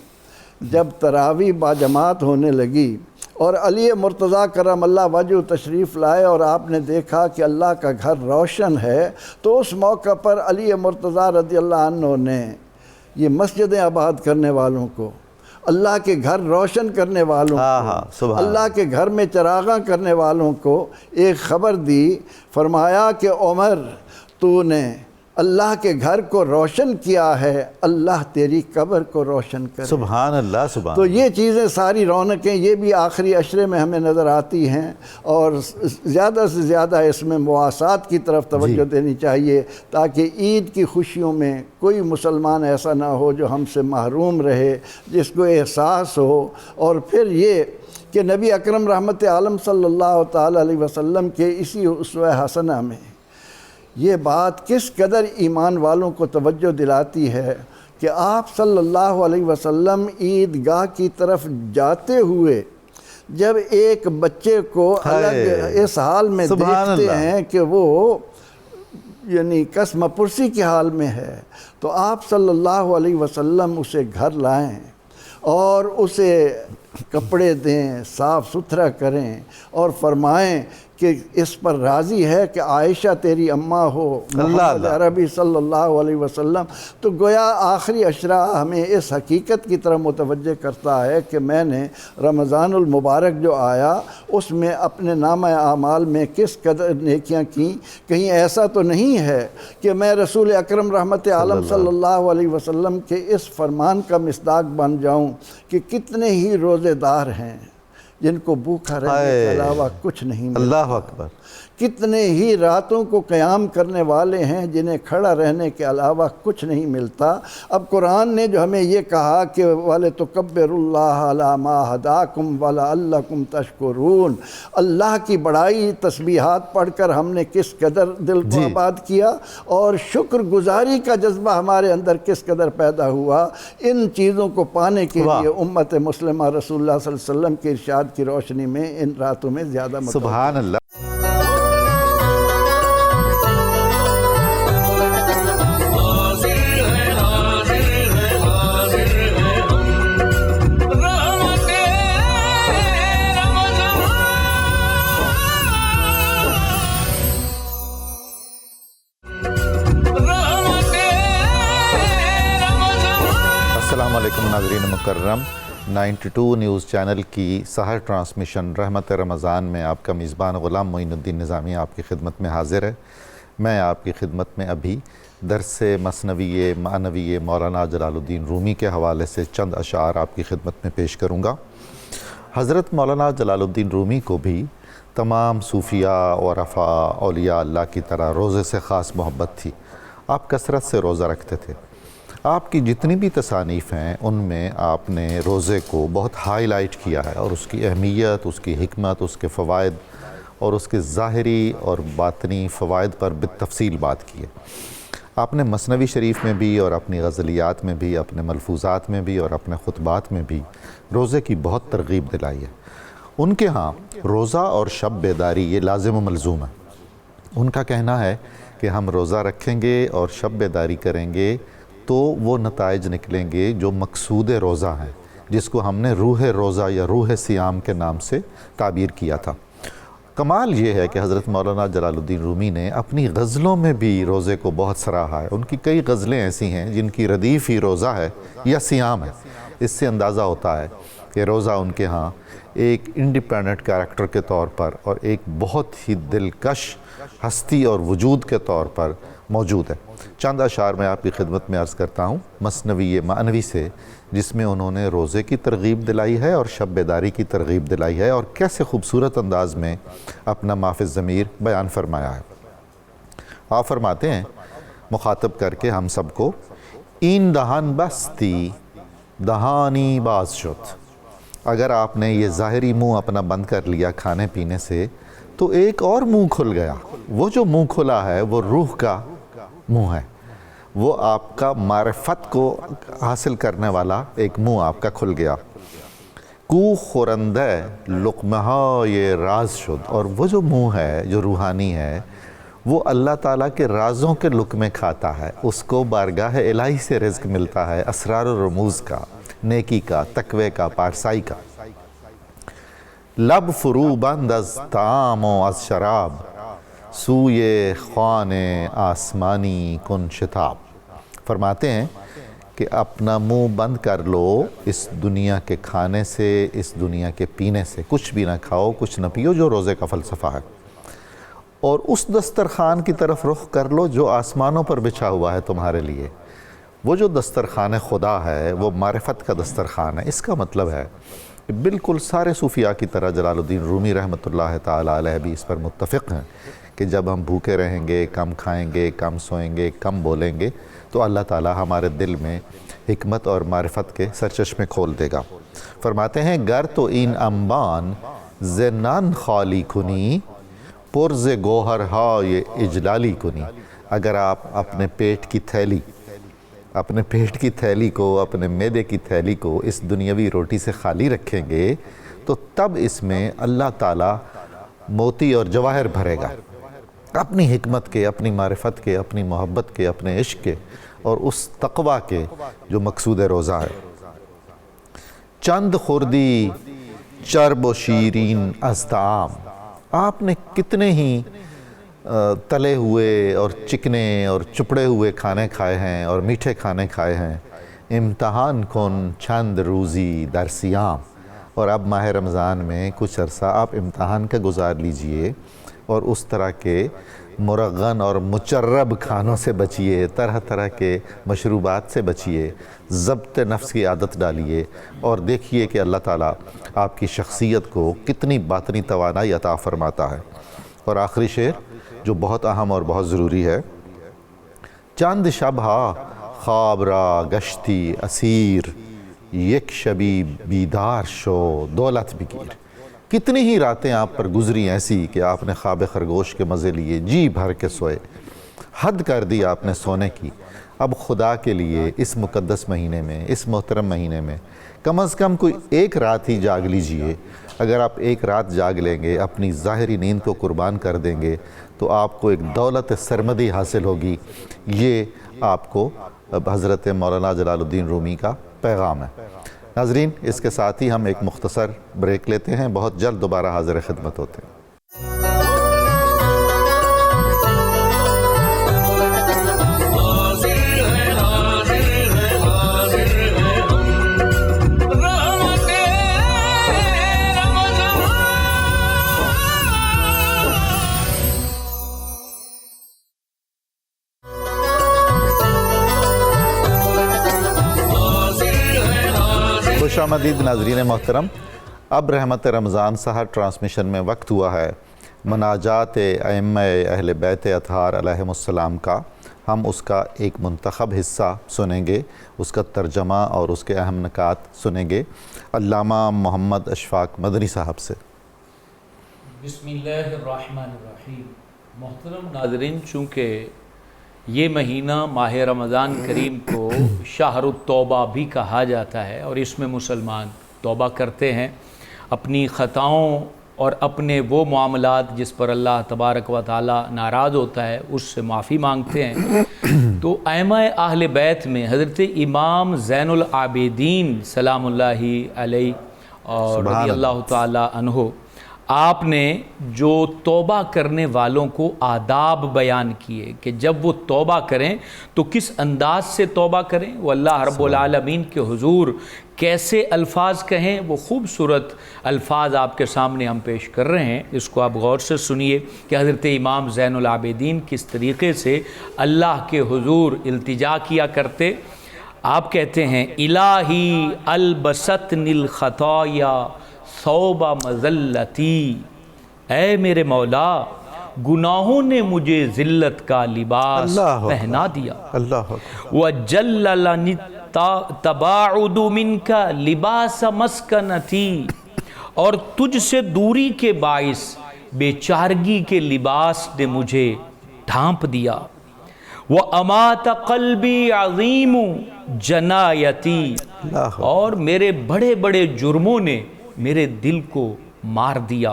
جب تراویح باجماعت ہونے لگی اور علی مرتضیٰ کرم اللہ وجہ تشریف لائے اور آپ نے دیکھا کہ اللہ کا گھر روشن ہے، تو اس موقع پر علی مرتضیٰ رضی اللہ عنہ نے یہ مسجدیں آباد کرنے والوں کو، اللہ کے گھر روشن کرنے والوں کو، اللہ کے گھر میں چراغاں کرنے والوں کو ایک خبر دی، فرمایا کہ عمر تو نے اللہ کے گھر کو روشن کیا ہے، اللہ تیری قبر کو روشن کرے۔ سبحان اللہ، سبحان۔ تو یہ چیزیں ساری رونقیں یہ بھی آخری عشرے میں ہمیں نظر آتی ہیں، اور زیادہ سے زیادہ اس میں مواسات کی طرف توجہ دینی چاہیے تاکہ عید کی خوشیوں میں کوئی مسلمان ایسا نہ ہو جو ہم سے محروم رہے، جس کو احساس ہو۔ اور پھر یہ کہ نبی اکرم رحمت عالم صلی اللہ تعالی علیہ وسلم کے اسی اسوہ حسنہ میں یہ بات کس قدر ایمان والوں کو توجہ دلاتی ہے کہ آپ صلی اللہ علیہ وسلم عیدگاہ کی طرف جاتے ہوئے جب ایک بچے کو الگ اس حال میں دیکھتے ہیں کہ وہ یعنی قسم پرسی کے حال میں ہے، تو آپ صلی اللہ علیہ وسلم اسے گھر لائیں اور اسے کپڑے دیں، صاف ستھرا کریں اور فرمائیں کہ اس پر راضی ہے کہ عائشہ تیری اماں ہو، محمد عربی صلی اللہ علیہ وسلم. تو گویا آخری اشرا ہمیں اس حقیقت کی طرف متوجہ کرتا ہے کہ میں نے رمضان المبارک جو آیا اس میں اپنے نامہ اعمال میں کس قدر نیکیاں کیں. کہیں ایسا تو نہیں ہے کہ میں رسول اکرم رحمت عالم صلی اللہ علیہ وسلم کے اس فرمان کا مصداق بن جاؤں کہ کتنے ہی روزے دار ہیں جن کو بھوکا رہنے کے علاوہ کچھ نہیں ملتا. اللہ اکبر. کتنے ہی راتوں کو قیام کرنے والے ہیں جنہیں کھڑا رہنے کے علاوہ کچھ نہیں ملتا. اب قرآن نے جو ہمیں یہ کہا کہ وَلِتُكَبِّرُوا اللَّهَ عَلَىٰ مَا هَدَاكُمْ وَلَعَلَّكُمْ تَشْكُرُونَ، اللہ کی بڑائی تسبیحات پڑھ کر ہم نے کس قدر دل کو آباد کیا اور شکر گزاری کا جذبہ ہمارے اندر کس قدر پیدا ہوا. ان چیزوں کو پانے کے لیے امت مسلمہ رسول اللہ صلی اللہ علیہ وسلم کے ارشاد کی روشنی میں ان راتوں میں زیادہ متوجہ. سبحان اللہ. السلام علیکم ناظرین مکرم، 92 نیوز چینل کی سحر ٹرانسمیشن رحمت رمضان میں آپ کا میزبان غلام معین الدین نظامی آپ کی خدمت میں حاضر ہے. میں آپ کی خدمت میں ابھی درس مثنوی معنوی مولانا جلال الدین رومی کے حوالے سے چند اشعار آپ کی خدمت میں پیش کروں گا. حضرت مولانا جلال الدین رومی کو بھی تمام صوفیاء عرفاء اولیاء اللہ کی طرح روزے سے خاص محبت تھی. آپ کثرت سے روزہ رکھتے تھے. آپ کی جتنی بھی تصانیف ہیں ان میں آپ نے روزے کو بہت ہائی لائٹ کیا ہے اور اس کی اہمیت، اس کی حکمت، اس کے فوائد اور اس کے ظاہری اور باطنی فوائد پر بالتفصیل بات کی ہے. آپ نے مثنوی شریف میں بھی اور اپنی غزلیات میں بھی، اپنے ملفوظات میں بھی اور اپنے خطبات میں بھی روزے کی بہت ترغیب دلائی ہے. ان کے ہاں روزہ اور شب بیداری یہ لازم و ملزوم ہے. ان کا کہنا ہے کہ ہم روزہ رکھیں گے اور شب بیداری کریں گے تو وہ نتائج نکلیں گے جو مقصود روزہ ہیں، جس کو ہم نے روح روزہ یا روح سیام کے نام سے تعبیر کیا تھا. کمال یہ ہے کہ حضرت مولانا جلال الدین رومی نے اپنی غزلوں میں بھی روزے کو بہت سراہا ہے. ان کی کئی غزلیں ایسی ہیں جن کی ردیف ہی روزہ ہے یا سیام ہے. اس سے اندازہ ہوتا ہے کہ روزہ ان کے ہاں ایک انڈیپینڈنٹ کیریکٹر کے طور پر اور ایک بہت ہی دلکش ہستی اور وجود کے طور پر موجود ہے. چند اشعار میں آپ کی خدمت میں عرض کرتا ہوں مثنوی معنوی سے، جس میں انہوں نے روزے کی ترغیب دلائی ہے اور شب بیداری کی ترغیب دلائی ہے اور کیسے خوبصورت انداز میں اپنا مافِ ضمیر بیان فرمایا ہے. آپ فرماتے ہیں مخاطب کر کے ہم سب کو، این دہان بستی دہانی باز شد. اگر آپ نے یہ ظاہری منہ اپنا بند کر لیا کھانے پینے سے تو ایک اور منہ کھل گیا. وہ جو منہ کھلا ہے وہ روح کا منہ ہے. وہ آپ کا معرفت کو حاصل کرنے والا ایک منہ آپ کا کھل گیا. کو خورندہ لقمہا یہ راز شد. اور وہ جو منہ ہے جو روحانی ہے وہ اللہ تعالیٰ کے رازوں کے لقمے کھاتا ہے. اس کو بارگاہ الہی سے رزق ملتا ہے، اسرار و رموز کا، نیکی کا، تقوی کا، پارسائی کا. لب فرو بند از طعام و از شراب، سوئے خوان آسمانی کن شتاب. فرماتے ہیں کہ اپنا منہ بند کر لو اس دنیا کے کھانے سے، اس دنیا کے پینے سے. کچھ بھی نہ کھاؤ، کچھ نہ پیو، جو روزے کا فلسفہ ہے. اور اس دسترخوان کی طرف رخ کر لو جو آسمانوں پر بچھا ہوا ہے تمہارے لیے. وہ جو دسترخوان خدا ہے وہ معرفت کا دسترخوان ہے. اس کا مطلب ہے بالکل سارے صوفیاء کی طرح جلال الدین رومی رحمۃ اللہ تعالیٰ علیہ بھی اس پر متفق ہیں کہ جب ہم بھوکے رہیں گے، کم کھائیں گے، کم سوئیں گے، کم بولیں گے تو اللہ تعالیٰ ہمارے دل میں حکمت اور معرفت کے سرچشمے کھول دے گا. فرماتے ہیں گر تو این انبان ز نان خالی کنی پرز گوہرہائے اجلالی کنی. اگر آپ اپنے پیٹ کی تھیلی کو، اپنے معدے کی تھیلی کو اس دنیاوی روٹی سے خالی رکھیں گے تو تب اس میں اللہ تعالیٰ موتی اور جواہر بھرے گا، اپنی حکمت کے، اپنی معرفت کے، اپنی محبت کے، اپنے عشق کے اور اس تقوی کے جو مقصود روزہ ہے. چند خوردی چرب و شیرین از طعام، آپ نے کتنے ہی تلے ہوئے اور چکنے اور چپڑے ہوئے کھانے کھائے ہیں اور میٹھے کھانے کھائے ہیں۔ امتحان کن چند روزی در سیام، اور اب ماہ رمضان میں کچھ عرصہ آپ امتحان کا گزار لیجئے اور اس طرح کے مرغن اور مچرب کھانوں سے بچیے، طرح طرح کے مشروبات سے بچیے، ضبط نفس کی عادت ڈالیے اور دیکھیے کہ اللہ تعالیٰ آپ کی شخصیت کو کتنی باطنی توانائی عطا فرماتا ہے۔ اور آخری شعر جو بہت اہم اور بہت ضروری ہے، چند شبہ خواب را گشتی اسیر، یک شبی بیدار شو دولت بگیر۔ کتنی ہی راتیں آپ پر گزری ایسی کہ آپ نے خواب خرگوش کے مزے لیے، جی بھر کے سوئے، حد کر دی آپ نے سونے کی۔ اب خدا کے لیے اس مقدس مہینے میں، اس محترم مہینے میں کم از کم کوئی ایک رات ہی جاگ لیجئے۔ اگر آپ ایک رات جاگ لیں گے، اپنی ظاہری نیند کو قربان کر دیں گے، تو آپ کو ایک دولت سرمدی حاصل ہوگی۔ یہ آپ کو حضرت مولانا جلال الدین رومی کا پیغام ہے۔ ناظرین، اس کے ساتھ ہی ہم ایک مختصر بریک لیتے ہیں، بہت جلد دوبارہ حاضر خدمت ہوتے ہیں۔ خوش آمدید ناظرین محترم، اب رحمت رمضان سحر ٹرانسمیشن میں وقت ہوا ہے مناجات ائمہ اہل بیت اطہار علیہم السلام کا۔ ہم اس کا ایک منتخب حصہ سنیں گے، اس کا ترجمہ اور اس کے اہم نکات سنیں گے علامہ محمد اشفاق مدنی صاحب سے۔ بسم اللہ الرحمن الرحیم۔ محترم ناظرین، چونکہ یہ مہینہ ماہ رمضان کریم کو شہر التوبہ بھی کہا جاتا ہے اور اس میں مسلمان توبہ کرتے ہیں، اپنی خطاؤں اور اپنے وہ معاملات جس پر اللہ تبارک و تعالی ناراض ہوتا ہے اس سے معافی مانگتے ہیں۔ تو ائمہ اہل بیت میں حضرت امام زین العابدین سلام اللہ علیہ اور رضی اللہ تعالی عنہ، آپ نے جو توبہ کرنے والوں کو آداب بیان کیے کہ جب وہ توبہ کریں تو کس انداز سے توبہ کریں، وہ اللہ رب العالمین کے حضور کیسے الفاظ کہیں، وہ خوبصورت الفاظ آپ کے سامنے ہم پیش کر رہے ہیں۔ اس کو آپ غور سے سنیے کہ حضرت امام زین العابدین کس طریقے سے اللہ کے حضور التجا کیا کرتے۔ آپ کہتے ہیں الہی البستنی الخطایا ثوب مذلتی، اے میرے مولا گناہوں نے مجھے ذلت کا لباس پہنا دیا۔ وَجَلَّلَنِ التَّبَاعُدُ مِنْكَ لِبَاسَ مَسْكَنَتِي، اور تجھ سے دوری کے باعث بے چارگی کے لباس نے مجھے ڈھانپ دیا۔ وَأَمَاتَ قَلْبِي عَظِيمُ جَنَایَتِي، اور میرے بڑے بڑے جرموں نے میرے دل کو مار دیا۔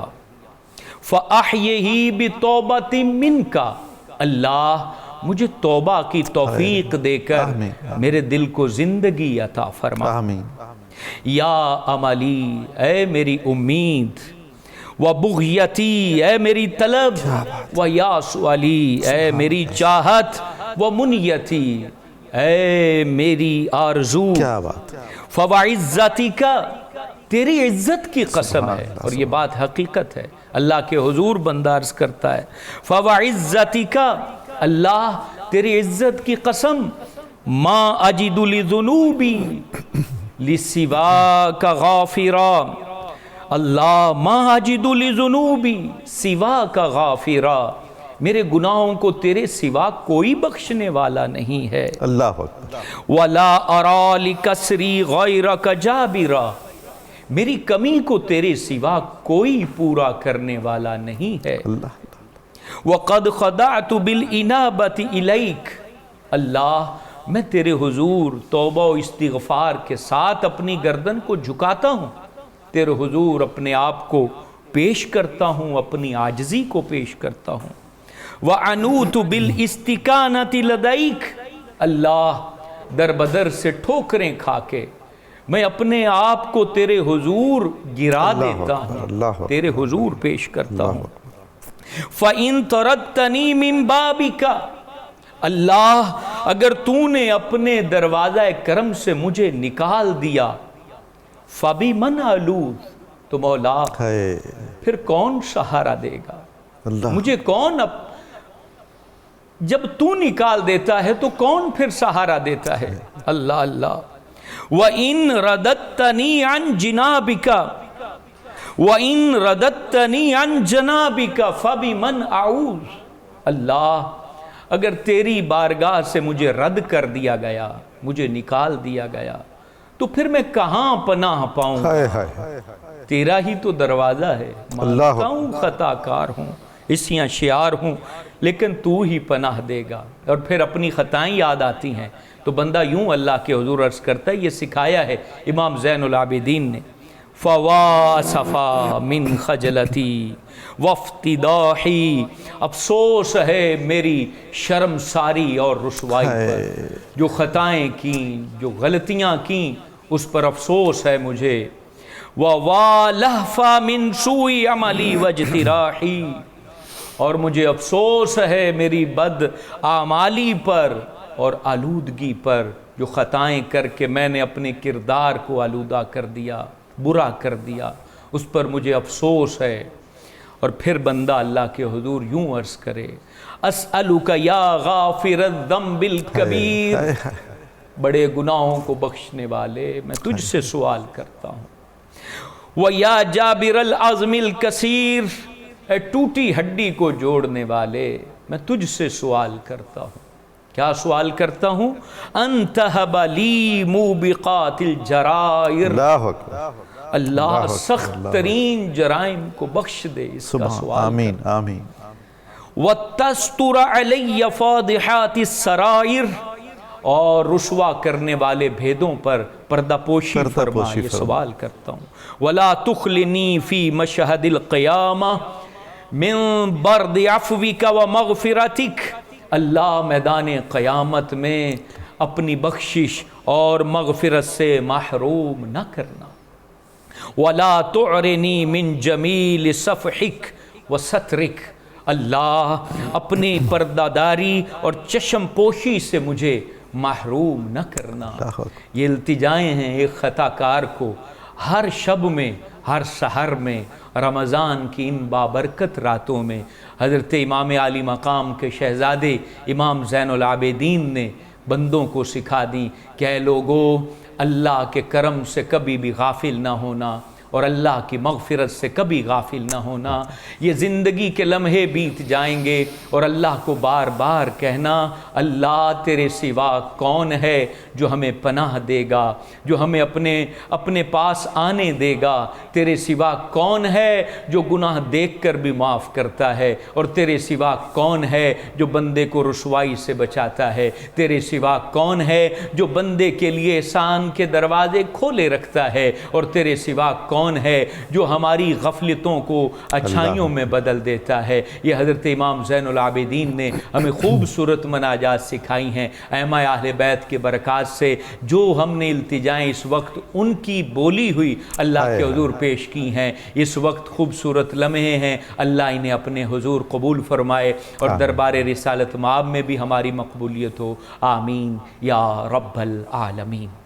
فَأَحْيِهِ بِتَوْبَةٍ مِّنْكَ، اللہ مجھے توبہ کی توفیق دے کر میرے دل کو زندگی عطا فرما۔ یا املی، اے میری امید، وَبُغْيَتِي، اے میری طلب، وَيَا سُؤَلِي، اے میری چاہت، وَمُنْيَتِي، اے میری آرزو۔ فَوَعِزَّتِكَ، تیری عزت کی قسم ہے، اور یہ بات حقیقت ہے، اللہ کے حضور بندہ عرض کرتا ہے فَوَعِزَّتِكَ، اللہ تیری عزت کی قسم، مَا أَجِدُ لِذُنُوبِي لِسِوَاكَ غَافِرًا، اللہ مَا أَجِدُ لِذُنُوبِي سِوَاكَ غَافِرًا، میرے گناہوں کو تیرے سوا کوئی بخشنے والا نہیں ہے۔ اللہ اکبر۔ وَلَا أَرَى لِكَسْرِي غَيْرَكَ جَابِرًا، میری کمی کو تیرے سوا کوئی پورا کرنے والا نہیں ہے۔ وَقَدْ خَضَعْتُ بِالْإِنَابَةِ إِلَيْكَ، اللہ میں تیرے حضور توبہ و استغفار کے ساتھ اپنی گردن کو جھکاتا ہوں، تیرے حضور اپنے آپ کو پیش کرتا ہوں، اپنی عاجزی کو پیش کرتا ہوں۔ وَعَنُوتُ بِالْإِسْتِكَانَةِ لَدَيْكَ، اللہ در بدر سے ٹھوکریں کھا کے میں اپنے آپ کو تیرے حضور گرا دیتا ہوں، تیرے حضور پیش کرتا ہوں۔ فَإِن طَرَدْتَنِي مِن بَابِكَ، اللہ اگر تو نے اپنے دروازہ کرم سے مجھے نکال دیا، فَبِمَنْ أَلُوذ، تو مولا پھر کون سہارا دے گا مجھے؟ کون جب تو نکال دیتا ہے تو کون پھر سہارا دیتا ہے؟ اللہ اللہ۔ وَإِن رَدَدْتَنِي عَنْ جِنَابِكَ وَإِن رَدَدْتَنِي عَنْ جَنَابِكَ فَبِمَنْ أَعُوذ، اللہ اگر تیری بارگاہ سے مجھے رد کر دیا گیا، مجھے نکال دیا گیا، تو پھر میں کہاں پناہ پاؤں؟ تیرا ہی تو دروازہ ہے، مانتا ہوں خطا کار ہوں، اسیاں شعار ہوں، لیکن تو ہی پناہ دے گا۔ اور پھر اپنی خطائیں یاد آتی ہیں تو بندہ یوں اللہ کے حضور عرض کرتا ہے، یہ سکھایا ہے امام زین العابدین نے، فوا صفا من خجلتی وفتداحی، افسوس ہے میری شرمساری اور رسوائی پر، جو خطائیں کیں، جو غلطیاں کیں، اس پر افسوس ہے مجھے۔ وَوَالَحْفَ مِن سُوءِ عَمَلِي وَاجْتِرَاحِي، اور مجھے افسوس ہے میری بد اعمالی پر اور آلودگی پر، جو خطائیں کر کے میں نے اپنے کردار کو آلودہ کر دیا، برا کر دیا، اس پر مجھے افسوس ہے۔ اور پھر بندہ اللہ کے حضور یوں عرض کرے، اسألک یا غافر الذنب الکبیر، بڑے گناہوں کو بخشنے والے میں تجھ سے سوال کرتا ہوں۔ وَيَا جَابِرَ الْعَظْمِ الْكَثِيرِ، اے ٹوٹی ہڈی کو جوڑنے والے میں تجھ سے سوال کرتا ہوں۔ کیا سوال کرتا ہوں؟ انتہب لی موبقات الجرائر، اللہ سخت ترین جرائم کو بخش دے، اس کا سوال آمین آمین۔ وَتَسْتُرَ عَلَيَّ فَاضِحَاتِ السَّرَائِرِ، اور رسوا کرنے والے بھیدوں پر پردہ پوشی فرما، یہ سوال کرتا ہوں۔ وَلَا تُخْلِنِي فِي مَشْهَدِ الْقِيَامَةِ مِن بَرْدِ عَفْوِكَ وَمَغْفِرَتِكَ، اللہ میدان قیامت میں اپنی بخشش اور مغفرت سے محروم نہ کرنا۔ وَلَا تُعْرِنِي مِن جَمِيلِ صَفْحِكَ وَسَتْرِكَ، اللہ اپنی پردہ داری اور چشم پوشی سے مجھے محروم نہ کرنا۔ یہ التجائیں ہیں ایک خطا کار کو ہر شب میں، ہر سحر میں، رمضان کی ان بابرکت راتوں میں حضرت امام عالی مقام کے شہزادے امام زین العابدین نے بندوں کو سکھا دی کہ اے لوگو، اللہ کے کرم سے کبھی بھی غافل نہ ہونا اور اللہ کی مغفرت سے کبھی غافل نہ ہونا۔ یہ زندگی کے لمحے بیت جائیں گے اور اللہ کو بار بار کہنا، اللہ تیرے سوا کون ہے جو ہمیں پناہ دے گا، جو ہمیں اپنے پاس آنے دے گا؟ تیرے سوا کون ہے جو گناہ دیکھ کر بھی معاف کرتا ہے؟ اور تیرے سوا کون ہے جو بندے کو رسوائی سے بچاتا ہے؟ تیرے سوا کون ہے جو بندے کے لیے احسان کے دروازے کھولے رکھتا ہے؟ اور تیرے سوا کون ہے جو ہماری غفلتوں کو اچھائیوں میں بدل دیتا ہے؟ یہ حضرت امام زین العابدین نے ہمیں خوبصورت مناجات سکھائی ہیں۔ ائمہ اہل بیت کے برکات سے جو ہم نے التجائیں اس وقت ان کی بولی ہوئی اللہ کے حضور پیش کی ہیں، اس وقت خوبصورت لمحے ہیں، اللہ انہیں اپنے حضور قبول فرمائے اور دربار رسالت مآب میں بھی ہماری مقبولیت ہو، آمین یا رب العالمین۔